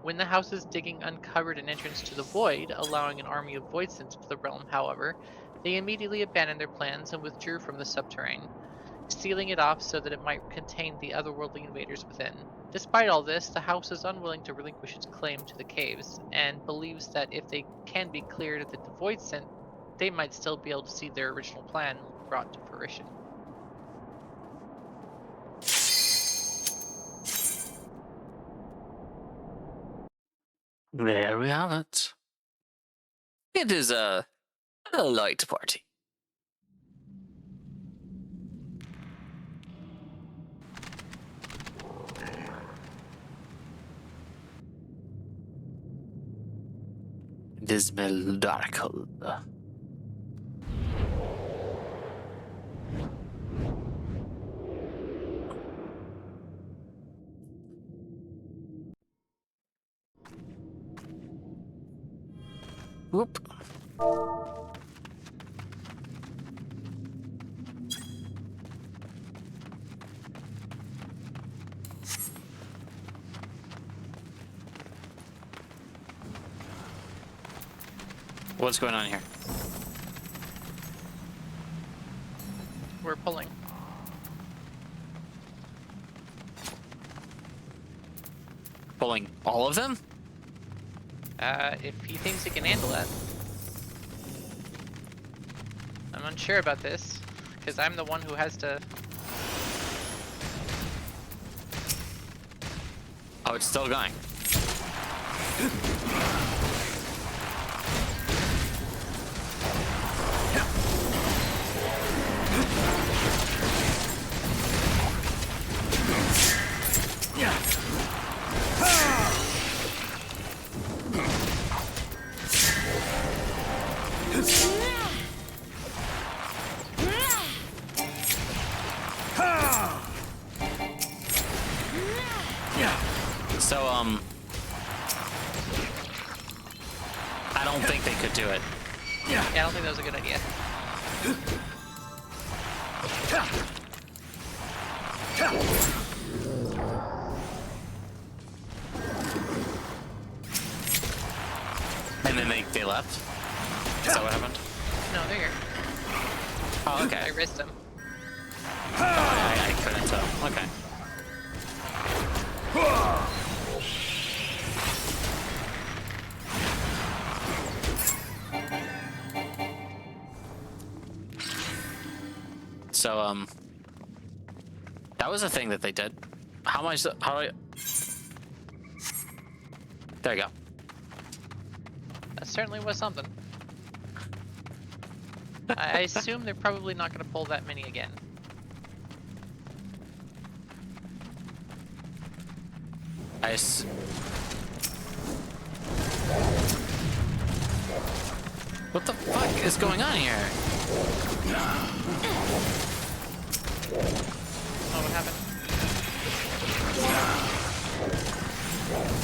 When the house's digging uncovered an entrance to the Void, allowing an army of Void Synths into the realm, however, they immediately abandoned their plans and withdrew from the subterrane, sealing it off so that it might contain the otherworldly invaders within. Despite all this, the house is unwilling to relinquish its claim to the caves and believes that if they can be cleared of the void scent, they might still be able to see their original plan brought to fruition. There we have it. It is a light party. Dismal Darkhold. Whoop. What's going on here? We're pulling. Pulling all of them? If he thinks he can handle that. I'm unsure about this, because I'm the one who has to... Oh, it's still going. So, I don't think they could do it. Yeah, I don't think that was a good idea. And then they left? Is that what happened? No, they're here. Oh, I okay. risked them. Oh, I couldn't tell. Okay. So, that was a thing that they did. How do I... There you go. That certainly was something. I assume they're probably not going to pull that many again. What the fuck is going on here? Oh, what happened?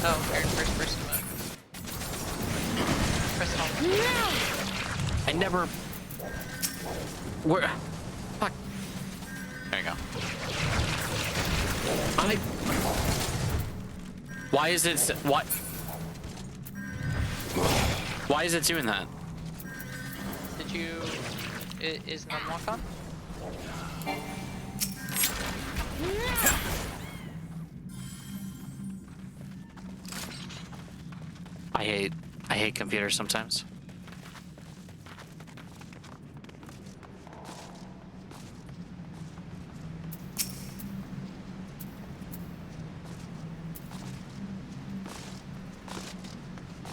Oh, we're in first person mode. Press it on. I never... Where... Fuck. There you go. Why is it... What? Why is it doing that? Did you... Is an unlock on? I hate computers sometimes.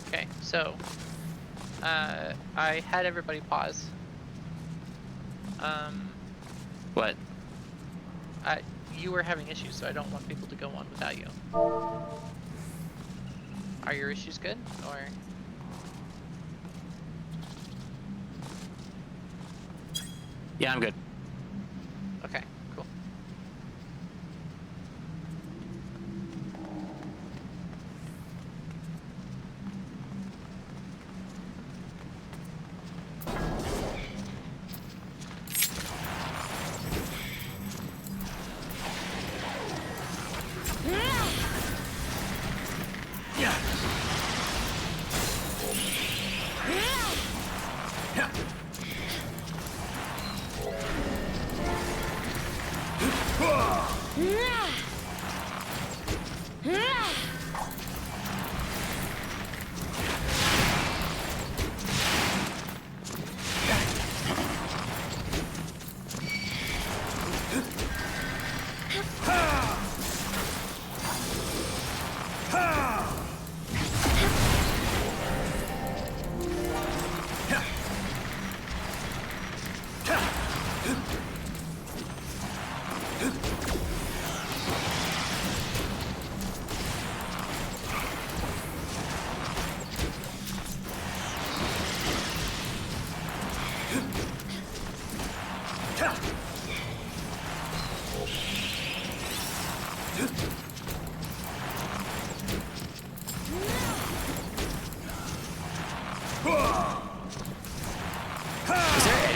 Okay, so... I had everybody pause. What? You were having issues, so I don't want people to go on without you. Are your issues good, or? Yeah, I'm good. Okay, cool.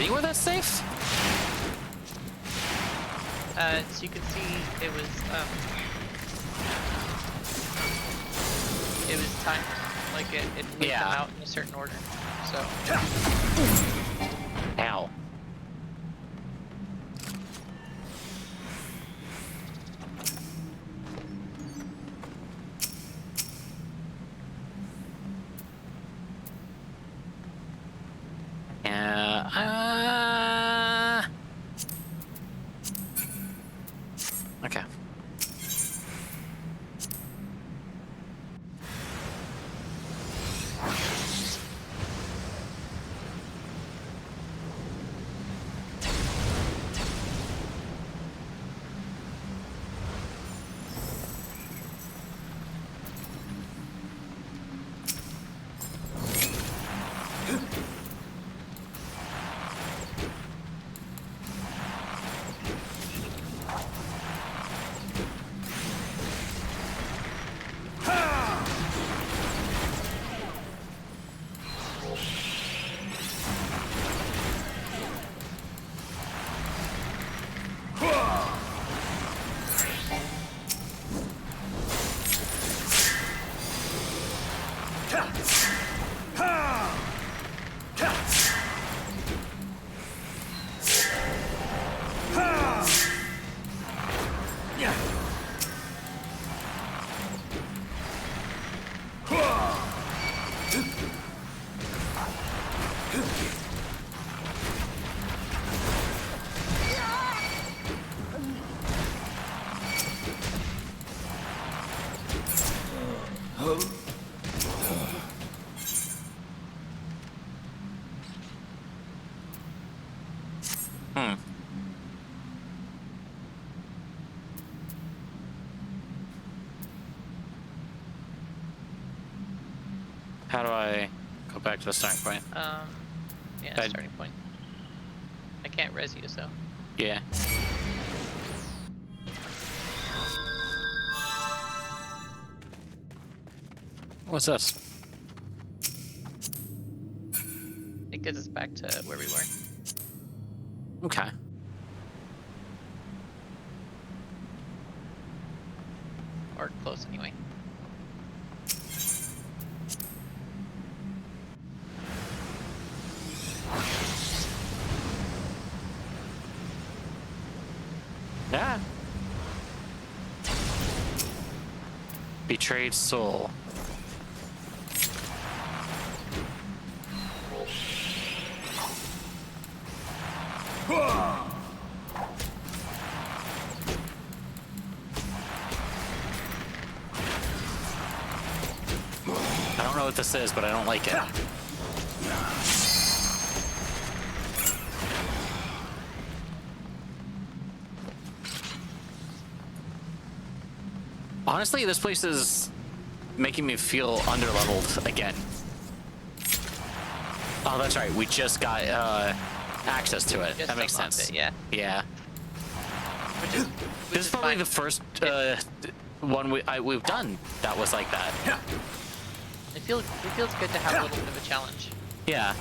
anywhere that's safe? So you can see it was timed, like it laid Yeah. them out in a certain order. So Ow. Okay. Hmm. How do I go back to the starting point? yeah, starting point. I can't res you, so. Yeah. What's this? It gets us back to where we were. Okay. Or close anyway. Yeah. Betrayed soul. I don't know what this is, but I don't like it. Honestly, this place is making me feel underleveled again. Oh, that's right. We just got access to it. Just That makes unlocked sense. it, yeah. Yeah. Which This is probably fine. the first one we've done that was like that. It feels good to have a little bit of a challenge. Yeah.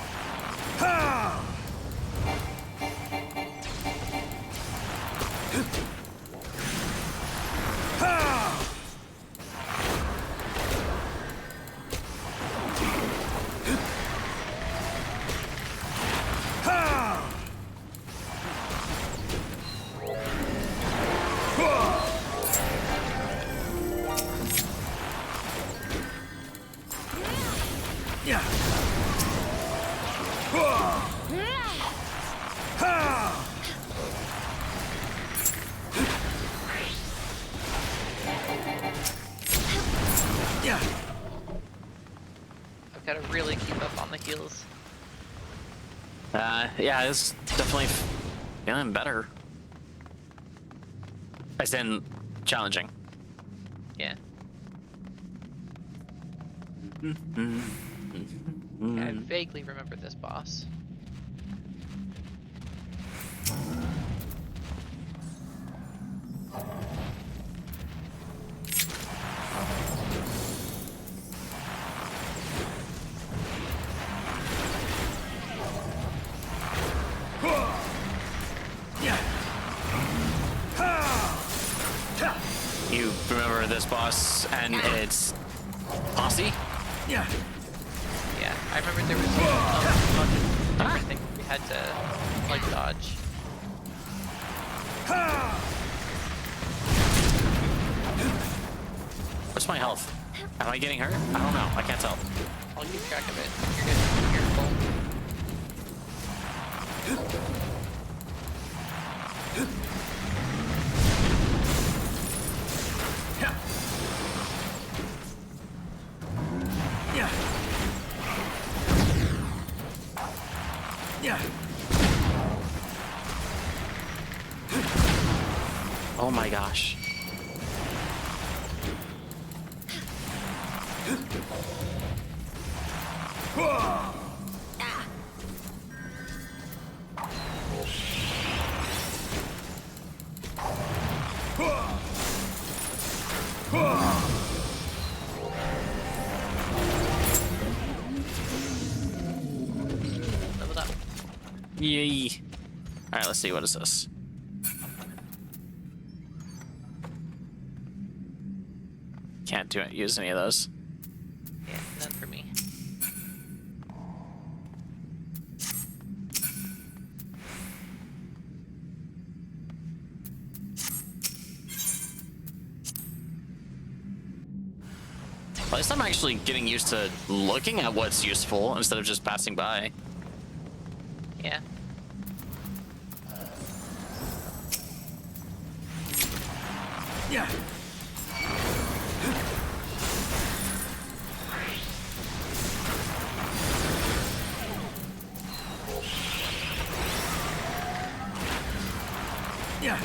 I've got to really keep up on the heals. Yeah, it's definitely feeling better. As in, challenging. Yeah. I vaguely remember this boss. this boss, and it's posse. Yeah. Yeah, I remember there was a bunch of different things we had to like dodge. What's my health? Am I getting hurt? I don't know. I can't tell. I'll keep track of it. You're good. You're full. Yeah. Yeah. Oh my gosh. Leveled up. Yay. All right, let's see. What is this? Can't do it. Use any of those. Yeah, none for me. At least I'm actually getting used to looking at what's useful instead of just passing by. Yeah. Yeah. Yeah.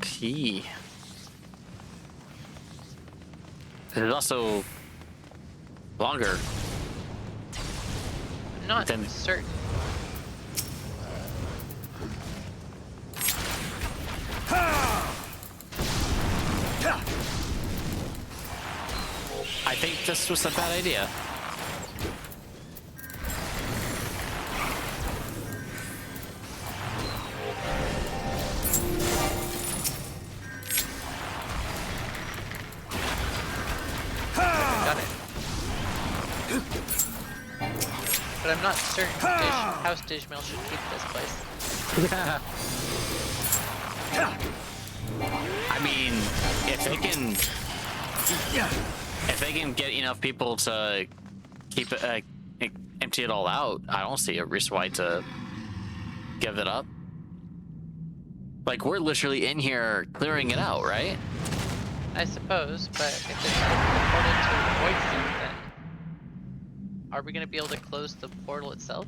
Okay. There's also longer. I'm not Then- certain. I think this was a bad idea. Got it. But I'm not certain House Digimel should keep this place. I mean, if they can, Yeah. if they can get enough people to keep it, empty it all out, I don't see a reason why to give it up. Like, we're literally in here clearing it out, right? I suppose, but if it's important to avoid them, then are we going to be able to close the portal itself?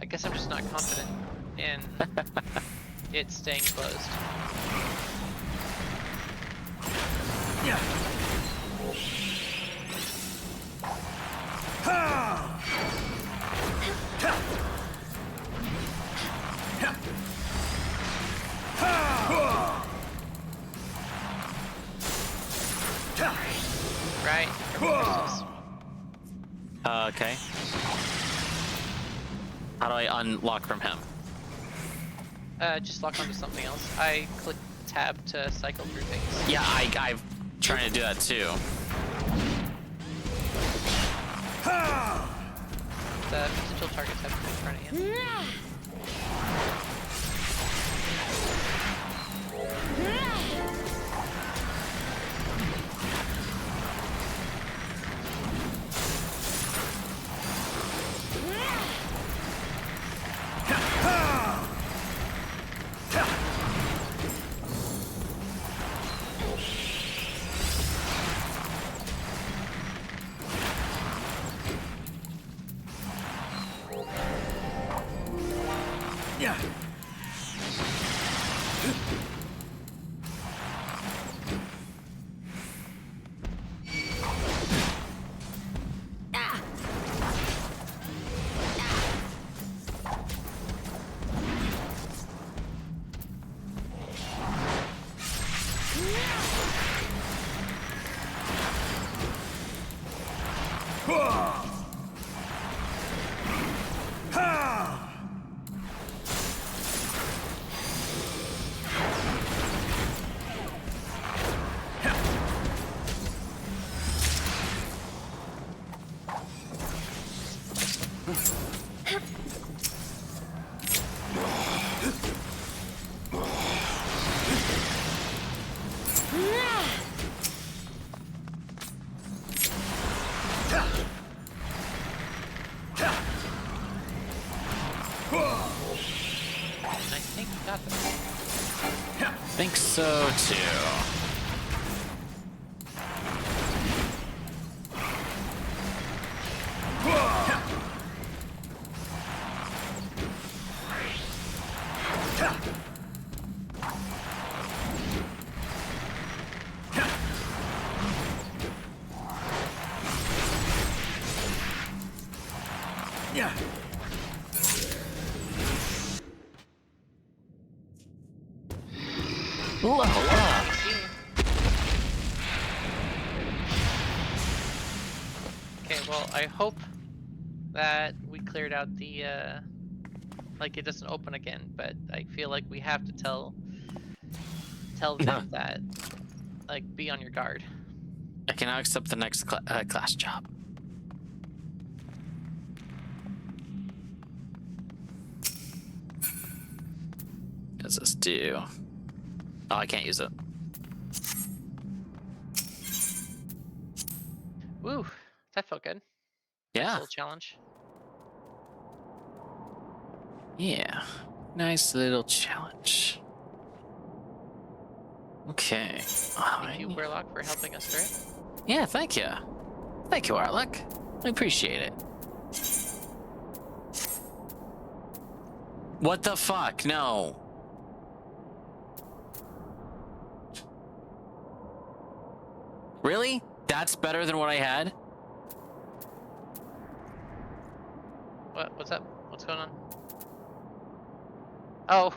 I guess I'm just not confident in it staying closed. Yeah. Right? Crystals. Okay. How do I unlock from him? Just lock onto something else. I click tab to cycle through things. Yeah, I'm trying to do that too. The potential targets have to be in front of you. I think we got this. Think so too. Yeah. Level up. Okay, well, I hope that we cleared out the, like it doesn't open again, but I feel like we have to tell them that, like, be on your guard. I can now accept the next class job. What does this do? Oh, I can't use it. Woo, that felt good. Nice Yeah. little challenge. Yeah. Nice little challenge. Okay. Thank you, Warlock, for helping us through it. Yeah, thank you. Thank you, Warlock. I appreciate it. What the fuck? No. Really? That's better than what I had? What's up? What's going on? Oh.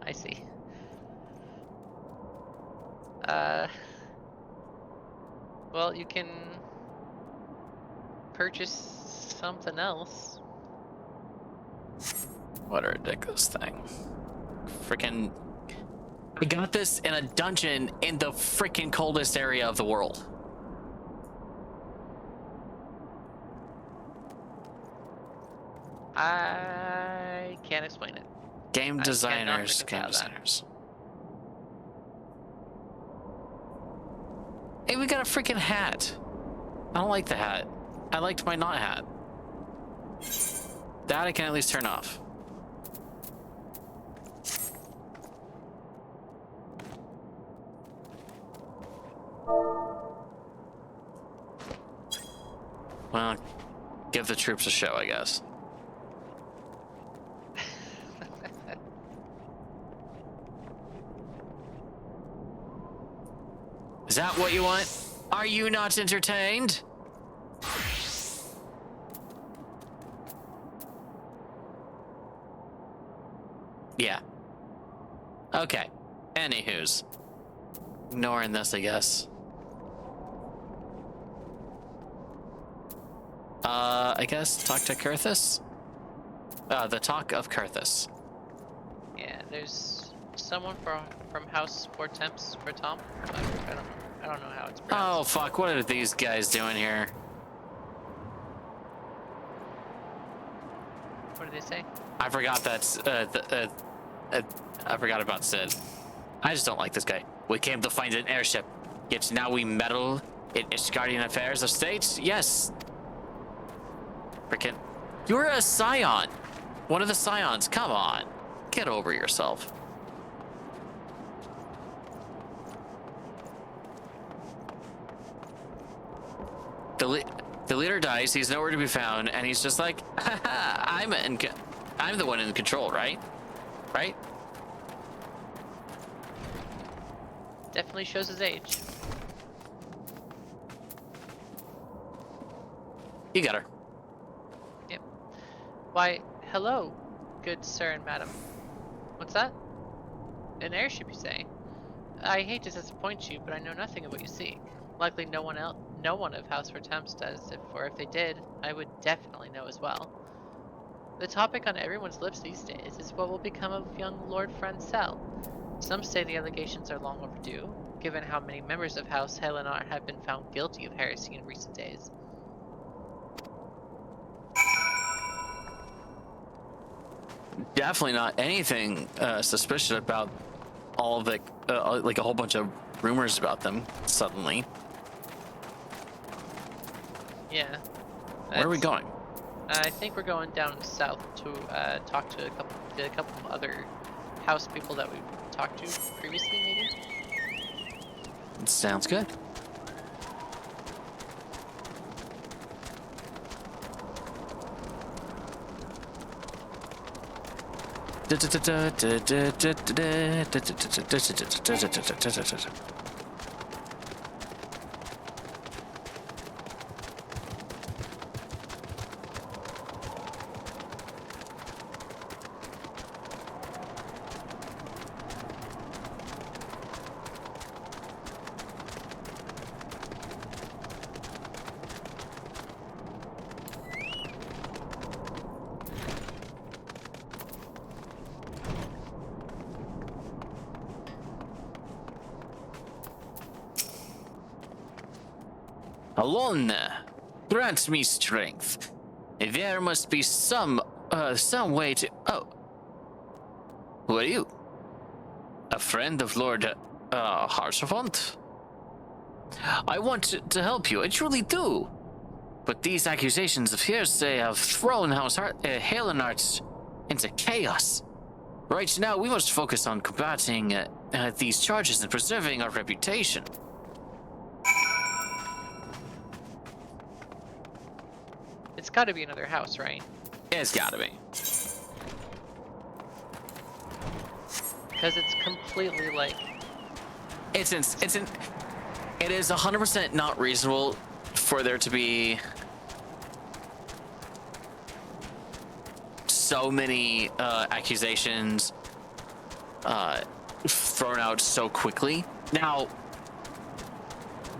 I see. Well, you can purchase something else. What a ridiculous thing. Freaking. I got this in a dungeon in the freaking coldest area of the world. I can't explain it. Game I cannot designers, reconcile game that. designers. Hey, we got a freaking hat. I don't like the hat. I liked my not hat. That I can at least turn off. Well, give the troops a show, I guess. Is that what you want? Are you not entertained? Yeah. Okay. Anywho's. Ignoring this, I guess. I guess talk to Kurthus? The Talk of Kurthus. Yeah, there's someone from House Temps for Tom. I don't know how it's pronounced. Oh, fuck. What are these guys doing here? What did they say? I forgot that's, I forgot about Sid. I just don't like this guy. We came to find an airship, yet now we meddle in Ishgardian affairs of state? Yes. Frickin'. You're a Scion. One of the Scions. Come on. Get over yourself. The leader dies, he's nowhere to be found, and he's just like, haha, I'm the one in control, right? Right? Definitely shows his age. You got her. Yep. Why, hello, good sir and madam. What's that? An airship, you say? I hate to disappoint you, but I know nothing of what you seek. Likely no no one of House Vortemps does, if they did, I would definitely know as well. The topic on everyone's lips these days is what will become of young Lord Francel. Some say the allegations are long overdue, given how many members of House Helenar have been found guilty of heresy in recent days. Definitely not anything suspicious about all of the like a whole bunch of rumors about them suddenly. Yeah. Where are we going? I think we're going down south to talk to a couple of other house people that we've talked to previously, maybe. Sounds good. Alone, grant me strength. There must be some way to. Oh, who are you? A friend of Lord Harshavant? I want to help you. I truly do. But these accusations of hearsay have thrown House Halenart into chaos. Right now, we must focus on combating these charges and preserving our reputation. It's got to be another house, right? It's gotta be. Because it's completely like It is 100% not reasonable for there to be so many accusations thrown out so quickly. Now,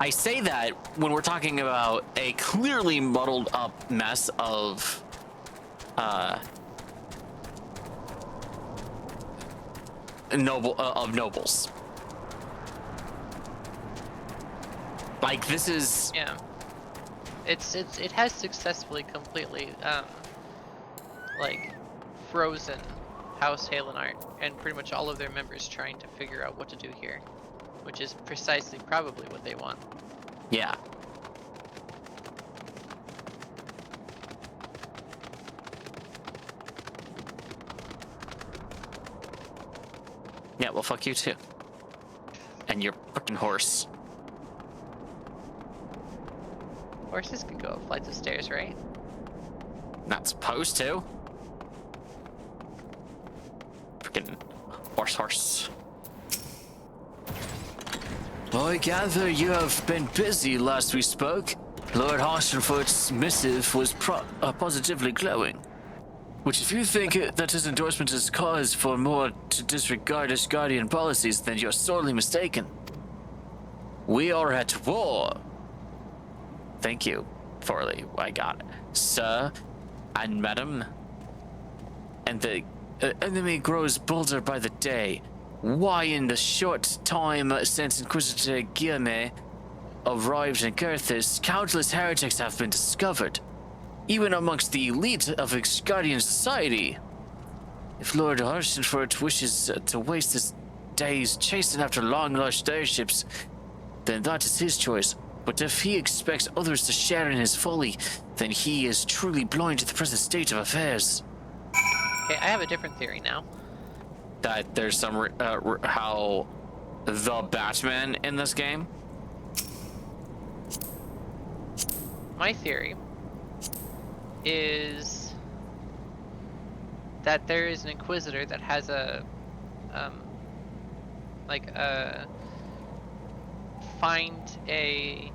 I say that when we're talking about a clearly muddled up mess of nobles. Like, this is yeah. It has successfully completely like frozen House Halenart and pretty much all of their members trying to figure out what to do here, which is precisely probably what they want. yeah. Yeah, well, fuck you too. And your fucking horse. Horses can go up flights of stairs, right? Not supposed to. Freaking horse. I gather you have been busy last we spoke. Lord Harshenfoot's missive was positively glowing. Which, if you think that his endorsement is cause for more to disregard Asgardian policies, then you're sorely mistaken. We are at war. Thank you, Forley. I got it. Sir and madam. And the enemy grows bolder by the day. Why, in the short time since Inquisitor Guilherme arrived in Girthis, countless heretics have been discovered, even amongst the elite of Asgardian society. If Lord Harshenford wishes to waste his days chasing after long-lost airships, then that is his choice. But if he expects others to share in his folly, then he is truly blind to the present state of affairs. Okay, I have a different theory now. That there's some how the Batman in this game. My theory is that there is an Inquisitor that has a find a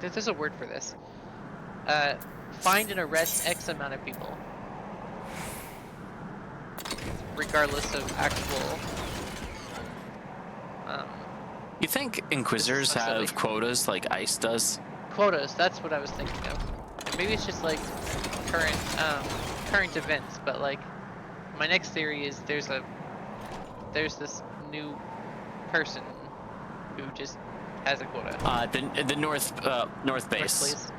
there's a word for this. Find and arrest X amount of people, regardless of actual You think Inquisitors Fuck, have silly. quotas like ICE does? Quotas, that's what I was thinking of. And maybe it's just like current events, but like my next theory is there's this new person who just has a quota. The north base. Please.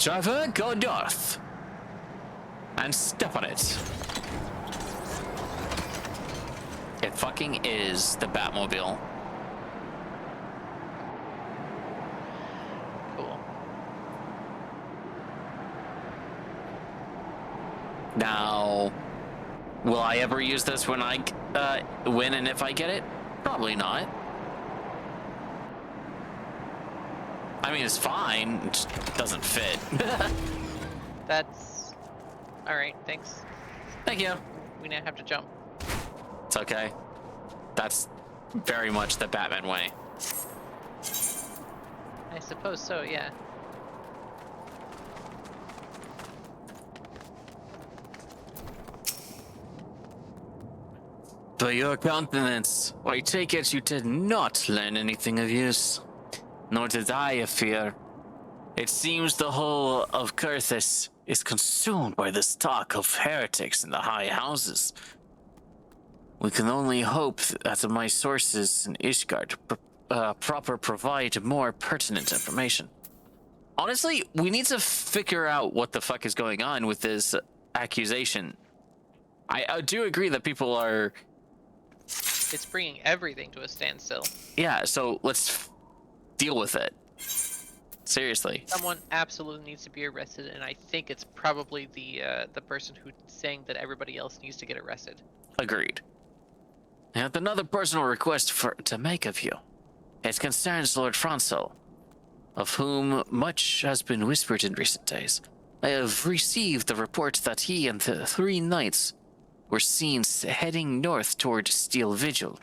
Driver, go north. And step on it. It fucking is the Batmobile. Cool. Now, will I ever use this when I win and if I get it? Probably not. I mean, it's fine. It just doesn't fit. That's all right. Thanks. Thank you. We now have to jump. It's okay. That's very much the Batman way. I suppose so. Yeah. By your countenance, I take it you did not learn anything of use. Nor did I fear. It seems the whole of Kurthis is consumed by this talk of heretics in the high houses. We can only hope that my sources in Ishgard provide more pertinent information. Honestly, we need to figure out what the fuck is going on with this accusation. I do agree that people are... It's bringing everything to a standstill. Yeah, so let's deal with it. Seriously. Someone absolutely needs to be arrested, and I think it's probably the person who's saying that everybody else needs to get arrested. Agreed. I have another personal request to make of you. It concerns Lord Francel, of whom much has been whispered in recent days. I have received the report that he and the 3 knights were seen heading north toward Steel Vigil.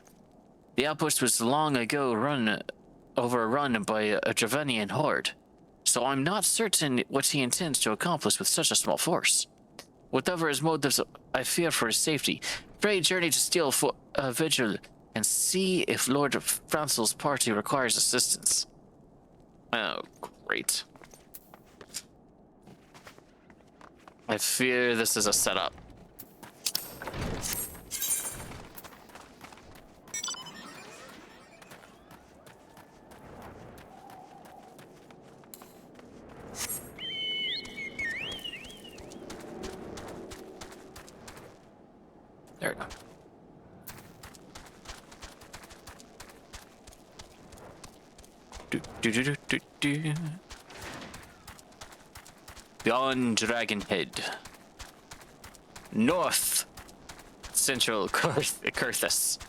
The outpost was long ago overrun by a Dravenian horde, so I'm not certain what he intends to accomplish with such a small force. Whatever his motives, I fear for his safety. Pray journey to Steel Vigil and see if Lord Francel's party requires assistance. Oh, great. I fear this is a setup. There we go. Do. Beyond Dragonhead. North Central Kurthis.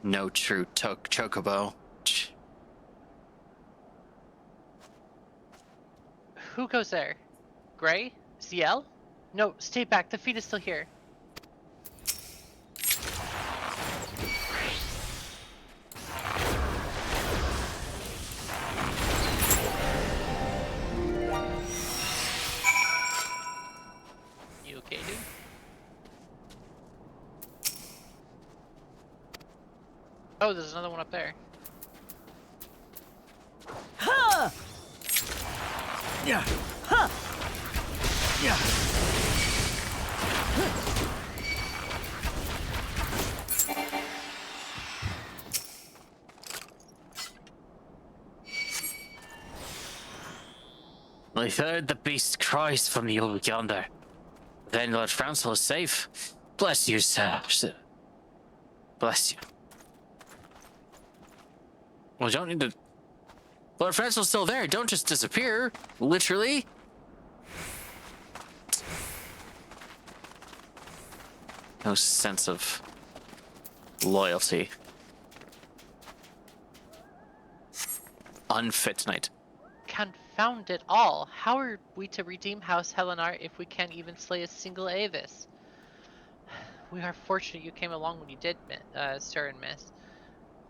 No true chocobo. Who goes there? Gray? CL? No, stay back. The feed is still here. You okay, dude? Oh, there's another one up there. Yeah. Huh. Yeah. I heard the beast cries from the over yonder. Then Lord Francel is safe. Bless you, sir. Bless you. Well, you don't need to Lord Francel's still there. Don't just disappear. Literally. No sense of loyalty. Unfit tonight. Confound it all! How are we to redeem House Helenar if we can't even slay a single Avis? We are fortunate you came along when you did, sir and miss.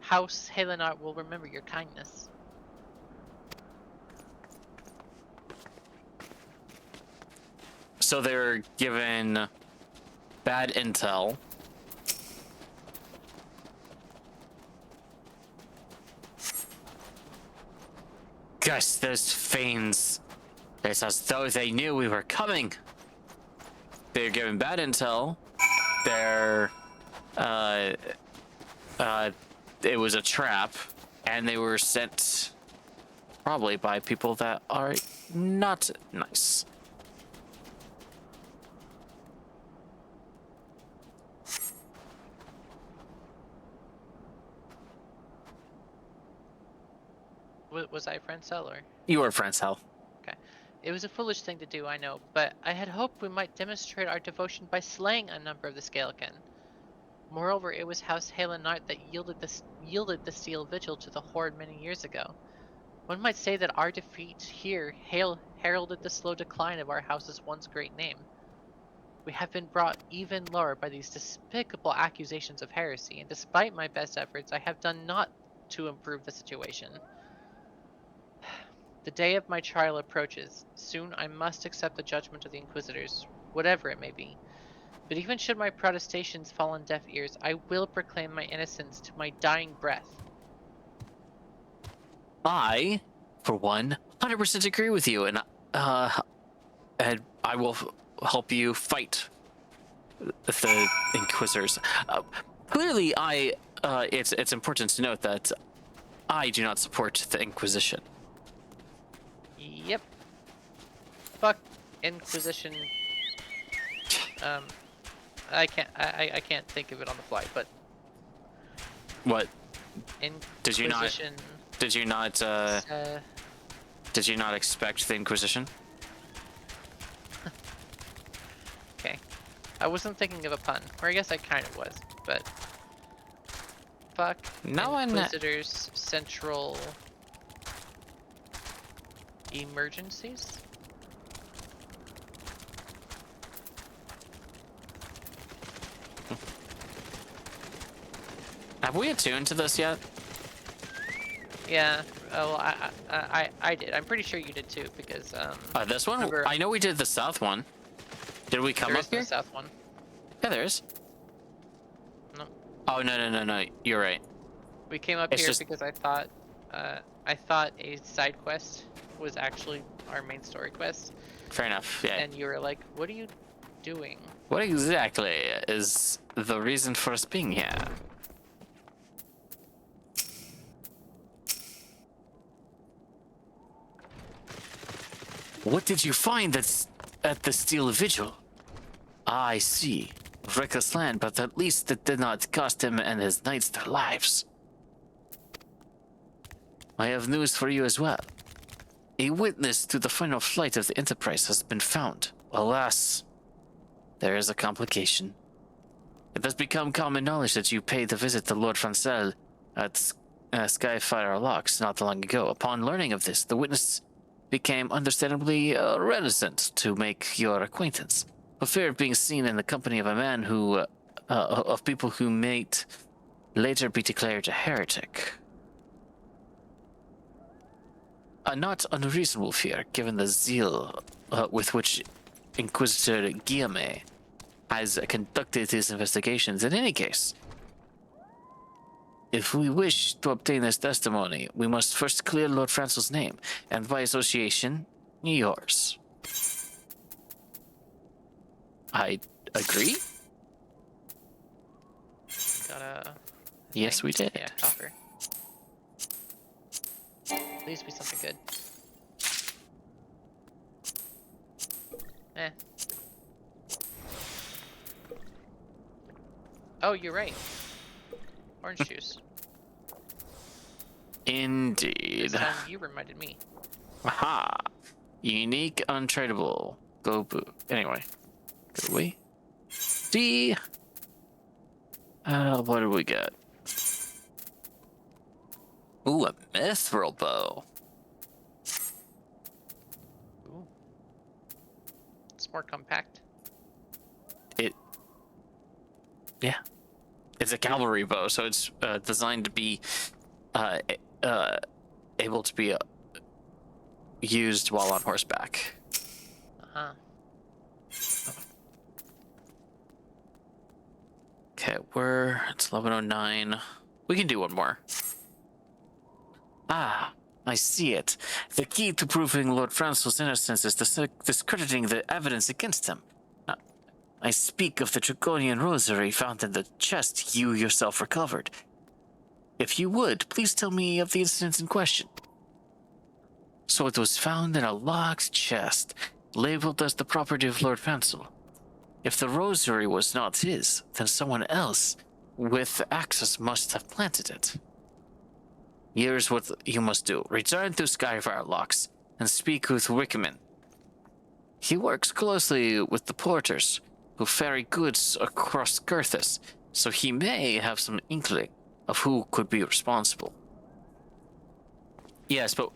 House Helenar will remember your kindness. So they're given bad intel. Gosh, those Fanes. It's as though they knew we were coming. They're given bad intel. They're, it was a trap, and they were sent probably by people that are not nice. Was I Francel or? You were Francel. Okay. It was a foolish thing to do, I know, but I had hoped we might demonstrate our devotion by slaying a number of the Scalekin. Moreover, it was House Helenar that yielded the Steel Vigil to the Horde many years ago. One might say that our defeat here heralded the slow decline of our house's once great name. We have been brought even lower by these despicable accusations of heresy, and despite my best efforts, I have done naught to improve the situation. The day of my trial approaches. Soon I must accept the judgment of the Inquisitors, whatever it may be. But even should my protestations fall on deaf ears, I will proclaim my innocence to my dying breath. I, for one, 100% agree with you, and I will help you fight the Inquisitors. Clearly, it's important to note that I do not support the Inquisition. Yep. Fuck Inquisition. I can't think of it on the fly, but What? Inquisition. Did you not expect the Inquisition? Okay. I wasn't thinking of a pun, or I guess I kind of was, but fuck Inquisitors Central Emergencies? Have we attuned to this yet? Yeah. Well, I did. I'm pretty sure you did too, because This one? remember, I know we did the south one. Did we come there up is no here? south one. Yeah, there is. No. Oh no! You're right. We came up It's here just- because I thought a side quest was actually our main story quest, Fair enough. Yeah. and you were like, "What are you doing?" What exactly is the reason for us being here? What did you find that's at the Steel Vigil? I see. Reckless land, but at least it did not cost him and his knights their lives. I have news for you as well. A witness to the final flight of the Enterprise has been found. Alas, there is a complication. It has become common knowledge that you paid a visit to Lord Francel at Skyfire Locks not long ago. Upon learning of this, the witness became understandably reticent to make your acquaintance, for fear of being seen in the company of a man who, of people who might later be declared a heretic. A not unreasonable fear, given the zeal with which Inquisitor Guillaume has conducted his investigations. In any case, if we wish to obtain this testimony, we must first clear Lord Francel's name, and by association, yours. I agree? Got a. Yes, we did. Yeah, copper. Please be something good. Eh. Oh, you're right. Orange juice. Indeed. This time you reminded me. Aha. Unique, untradeable. Go boo. Anyway. Go away. D. What do we get? Ooh, a mithril bow. Ooh. It's more compact. Yeah. It's a cavalry bow, so it's designed to be able to be used while on horseback. Uh-huh. Okay, it's 11:09. We can do one more. Ah, I see it. The key to proving Lord Francel's innocence is discrediting the evidence against him. I speak of the Draconian rosary found in the chest you yourself recovered. If you would, please tell me of the incident in question. So it was found in a locked chest, labeled as the property of Lord Francel. If the rosary was not his, then someone else with access must have planted it. Here's what you must do. Return to Skyfire Locks and speak with Wickerman. He works closely with the porters who ferry goods across Girthus, so he may have some inkling of who could be responsible. Yes, but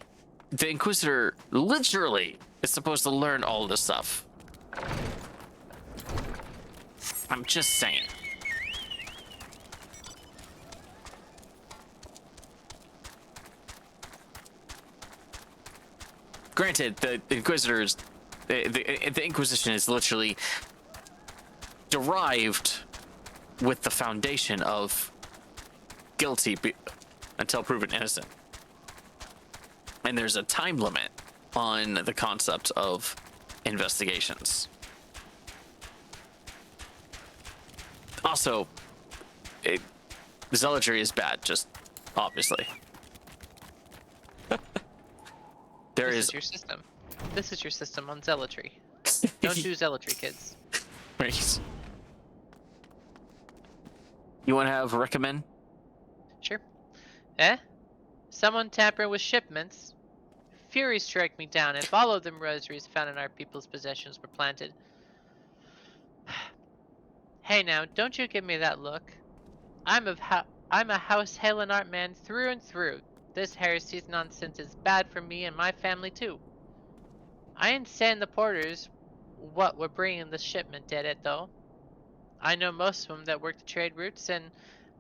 the Inquisitor literally is supposed to learn all this stuff. I'm just saying. Granted, the Inquisitors, the Inquisition is literally derived with the foundation of guilty until proven innocent. And there's a time limit on the concept of investigations. Also, zealotry is bad, just obviously. This is your system. This is your system on zealotry. Don't do zealotry, kids. Right. You want to have recommend? Sure. Eh? Someone tamper with shipments? Fury strike me down if all of them rosaries found in our people's possessions were planted. Hey now, don't you give me that look. I'm a House Helenart man through and through. This heresy's nonsense is bad for me and my family too. I ain't saying the porters what were bringing the shipment did it though. I know most of them that work the trade routes, and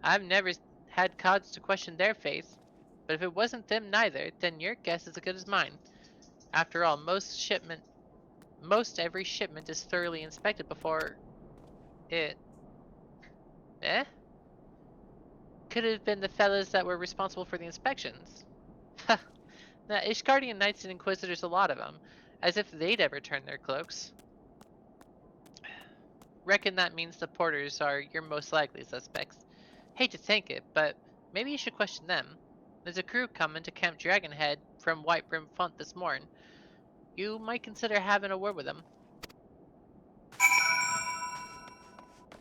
I've never had cause to question their faith. But if it wasn't them neither, then your guess is as good as mine. After all, most every shipment is thoroughly inspected before it. Eh? Could have been the fellas that were responsible for the inspections. Ha! The Ishgardian Knights and Inquisitors, a lot of them, as if they'd ever turn their cloaks. Reckon that means the porters are your most likely suspects. Hate to think it, but maybe you should question them. There's a crew coming to Camp Dragonhead from Whitebrim Font this morning. You might consider having a word with them.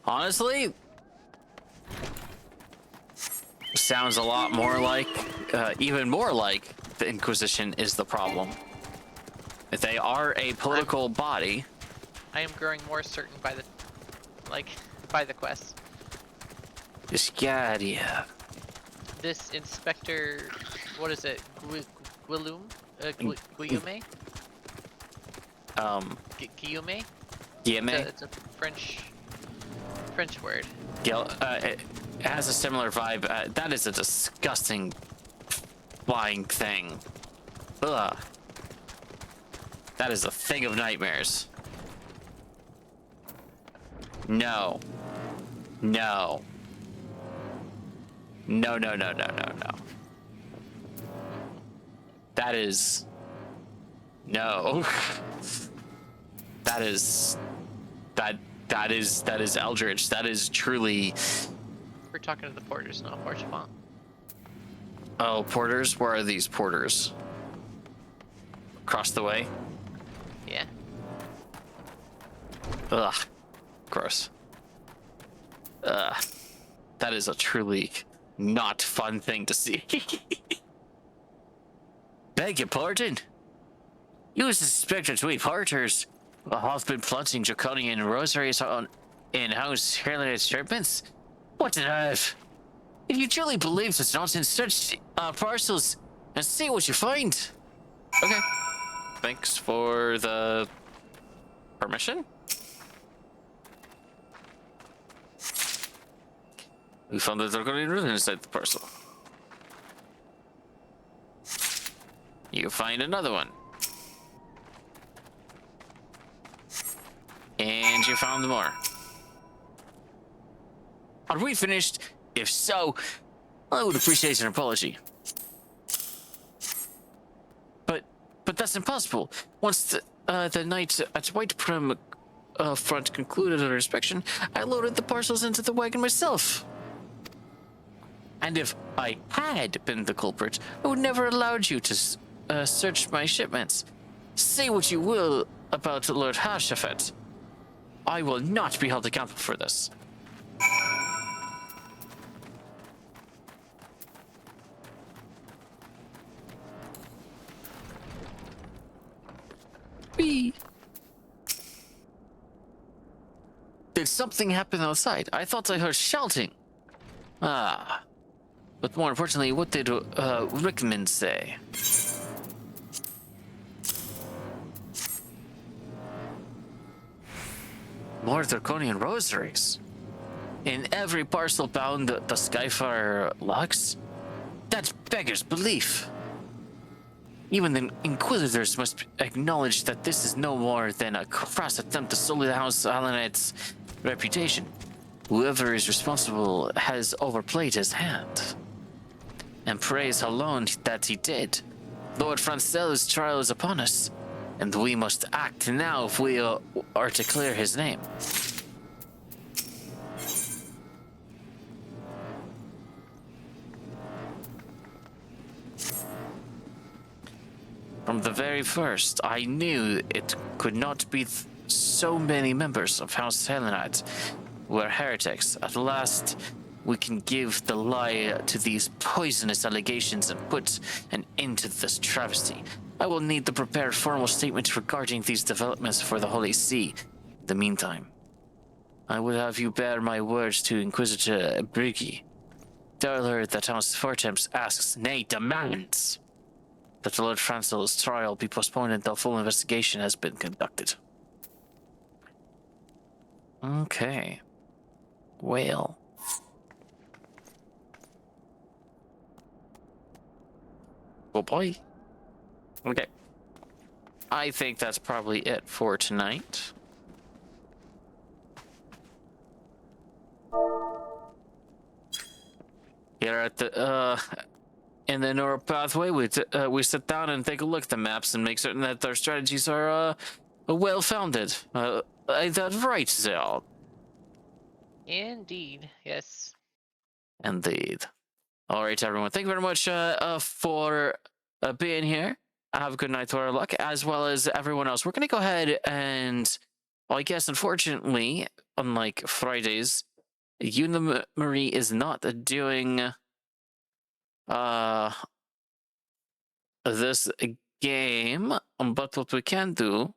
Honestly, sounds a lot more like, even more like the Inquisition is the problem. If they are a political body. I am growing more certain by the quest. Iscaria. This Inspector, what is it? Guillaume? Guillaume? Guillaume? Guillaume? It's a French word. It has a similar vibe. That is a disgusting flying thing. Ugh. That is a thing of nightmares. No. No. No, no, no, no, no, no. That is... No. That is eldritch. That is truly... We're talking to the porters, not Porchefont. Oh, porters? Where are these porters? Across the way? Yeah. Ugh. Gross. Ugh. That is a truly not fun thing to see. Beg your pardon? You suspect that we partners have been planting draconian rosaries on in-house Herelight shipments? What did I have? If you truly believe this nonsense, search parcels and see what you find. Okay. Thanks for the permission. We found the draconian rune inside the parcel. You find another one. And you found more. Are we finished? If so, I would appreciate an apology. But that's impossible. Once the night at White Prim front concluded our inspection, I loaded the parcels into the wagon myself. And if I had been the culprit, I would never allowed you to search my shipments. Say what you will about Lord Hashafet. I will not be held accountable for this. B. Did something happen outside? I thought I heard shouting. Ah. But more importantly, what did Rickman say? More draconian rosaries. In every parcel bound the Skyfire locks? That beggars belief. Even the Inquisitors must acknowledge that this is no more than a crass attempt to sully the House Alanite's reputation. Whoever is responsible has overplayed his hand. And praise alone that he did. Lord Francel's trial is upon us, and we must act now if we are to clear his name. From the very first, I knew it could not be so many members of House Helenite were heretics. At last, we can give the lie to these poisonous allegations and put an end to this travesty. I will need to prepare a formal statement regarding these developments for the Holy See. In the meantime, I would have you bear my words to Inquisitor Brigi. Tell her that House Fortemps asks, nay, demands, that the Lord Francel's trial be postponed until full investigation has been conducted. Okay. Well. Oh boy. Okay. I think that's probably it for tonight. Here at the in the neural pathway, we sit down and take a look at the maps and make certain that our strategies are well founded. Is that right, Zal? Indeed, yes. Indeed. All right, everyone. Thank you very much for being here. Have a good night to our luck, as well as everyone else. We're going to go ahead and, well, I guess, unfortunately, unlike Fridays, Una Marie is not doing this game, but what we can do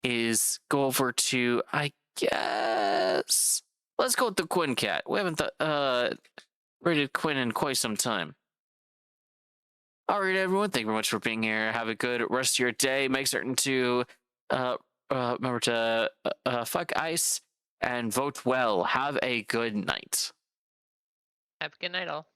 is go over to, I guess, let's go with the Quinn cat. We haven't rated Quinn in quite some time. All right, everyone, thank you very much for being here. Have a good rest of your day. Make certain to remember to fuck ice and vote well. Have a good night. Have a good night, all.